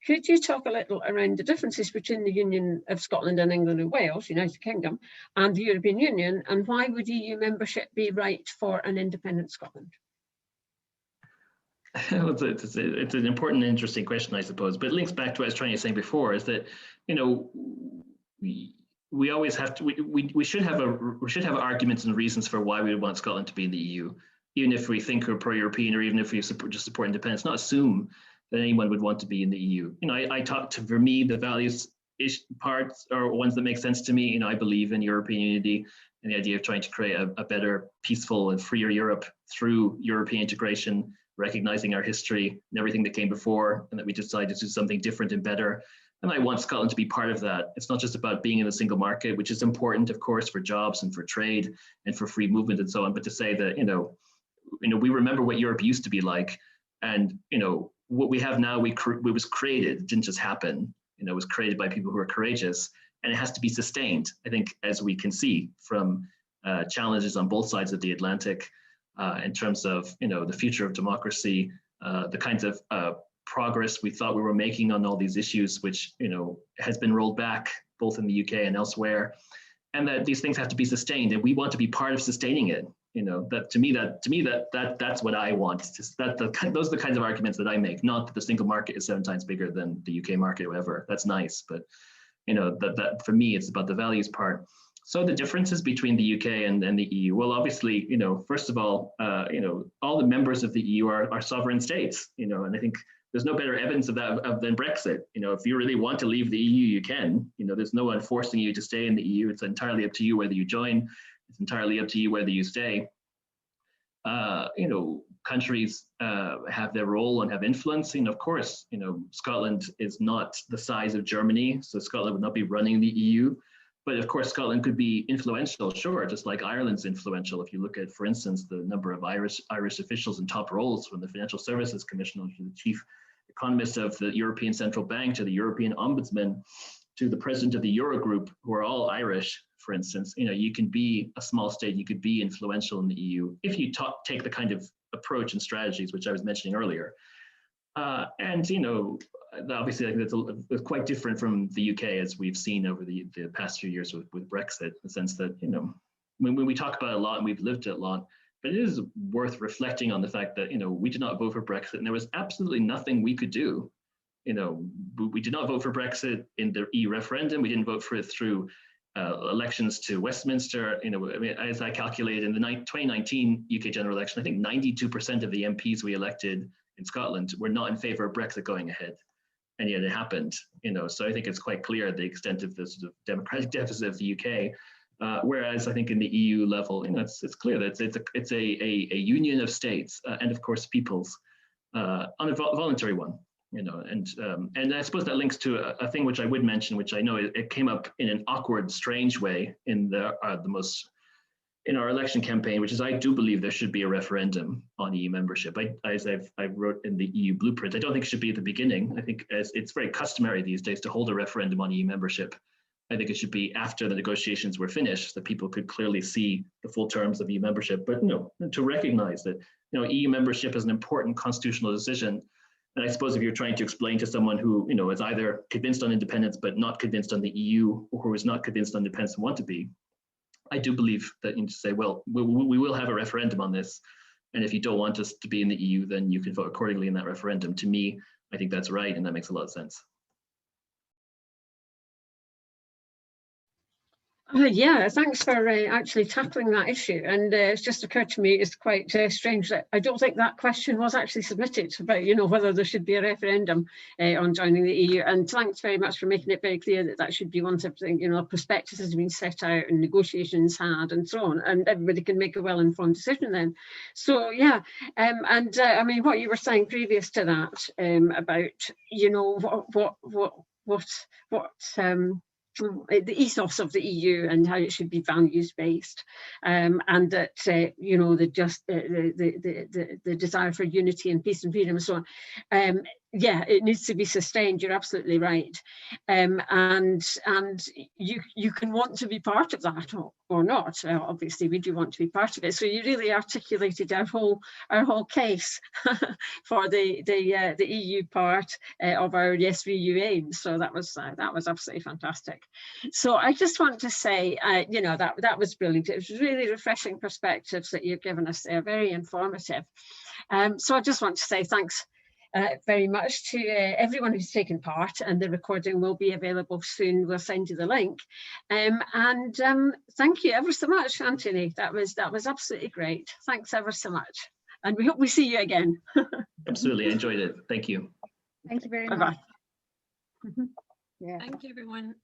Could you talk a little around the differences between the Union of Scotland and England and Wales, United Kingdom, and the European Union, and why would EU membership be right for an independent Scotland? It's an important and interesting question, I suppose, but it links back to what I was trying to say before, is that we always have to we should have arguments and reasons for why we would want Scotland to be in the EU, even if we think we're pro-European, or even if we just support independence. Not assume that anyone would want to be in the EU. I talk to, for me, the values parts are ones that make sense to me. I believe in European unity and the idea of trying to create a better, peaceful, and freer Europe through European integration, recognizing our history and everything that came before, and that we decided to do something different and better. And I want Scotland to be part of that. It's not just about being in the single market, which is important, of course, for jobs and for trade and for free movement and so on, but to say that, we remember what Europe used to be like, and, what we have now, it was created, it didn't just happen. It was created by people who are courageous, and it has to be sustained. I think, as we can see from challenges on both sides of the Atlantic, in terms of, the future of democracy, the kinds of progress we thought we were making on all these issues, which, has been rolled back both in the UK and elsewhere, and that these things have to be sustained, and we want to be part of sustaining it. That's what I want. Those are the kinds of arguments that I make. Not that the single market is 7 times bigger than the UK market, or whatever. That's nice, but that for me, it's about the values part. So the differences between the UK and the EU. Well, obviously, first of all, all the members of the EU are sovereign states. And I think there's no better evidence of that than Brexit. If you really want to leave the EU, you can. There's no one forcing you to stay in the EU. It's entirely up to you whether you join. It's entirely up to you whether you stay. Countries have their role and have influence. Of course, Scotland is not the size of Germany, so Scotland would not be running the EU. But of course, Scotland could be influential, sure, just like Ireland's influential. If you look at, for instance, the number of Irish officials in top roles, from the Financial Services Commissioner to the chief economist of the European Central Bank to the European Ombudsman to the president of the Eurogroup, who are all Irish, for instance, you can be a small state, you could be influential in the EU if you take the kind of approach and strategies which I was mentioning earlier. Obviously, I think that's quite different from the UK, as we've seen over the past few years with Brexit, in the sense that, when we talk about it a lot and we've lived it a lot, but it is worth reflecting on the fact that, we did not vote for Brexit, and there was absolutely nothing we could do. We did not vote for Brexit in the EU referendum. We didn't vote for it through elections to Westminster. As I calculated in the 2019 UK general election, I think 92% of the MPs we elected in Scotland were not in favor of Brexit going ahead, and yet it happened. So I think it's quite clear the extent of the sort of democratic deficit of the UK. Whereas I think in the EU level, it's clear that it's a union of states and of course peoples on a voluntary one. And I suppose that links to a thing which I would mention, which I know it came up in an awkward, strange way in in our election campaign, which is I do believe there should be a referendum on EU membership. As I wrote in the EU blueprint, I don't think it should be at the beginning. I think it's very customary these days to hold a referendum on EU membership. I think it should be after the negotiations were finished, that people could clearly see the full terms of EU membership. But to recognize that EU membership is an important constitutional decision. And I suppose if you're trying to explain to someone who is either convinced on independence but not convinced on the EU, or who is not convinced on independence and want to be, I do believe that you need to say, well, we will have a referendum on this, and if you don't want us to be in the EU, then you can vote accordingly in that referendum. To me, I think that's right, and that makes a lot of sense. Yeah, thanks for actually tackling that issue. And it's just occurred to me, it's quite strange that I don't think that question was actually submitted about, whether there should be a referendum on joining the EU. And thanks very much for making it very clear that that should be one of the, prospectus has been set out and negotiations had and so on, and everybody can make a well-informed decision then. So yeah, I mean, what you were saying previous to that about, the ethos of the EU and how it should be values based, and that the desire for unity and peace and freedom and so on. Yeah, it needs to be sustained. You're absolutely right, and you can want to be part of that or not. Obviously, we do want to be part of it. So you really articulated our whole case for the EU part of our Yes We EU aim. So that was absolutely fantastic. So I just want to say, that was brilliant. It was really refreshing perspectives that you've given us there, very informative. So I just want to say thanks very much to everyone who's taken part, and the recording will be available soon. We'll send you the link. Thank you ever so much, Anthony. That was absolutely great. Thanks ever so much. And we hope we see you again. Absolutely, I enjoyed it. Thank you. Thank you very Bye-bye. much. Yeah. Thank you, everyone.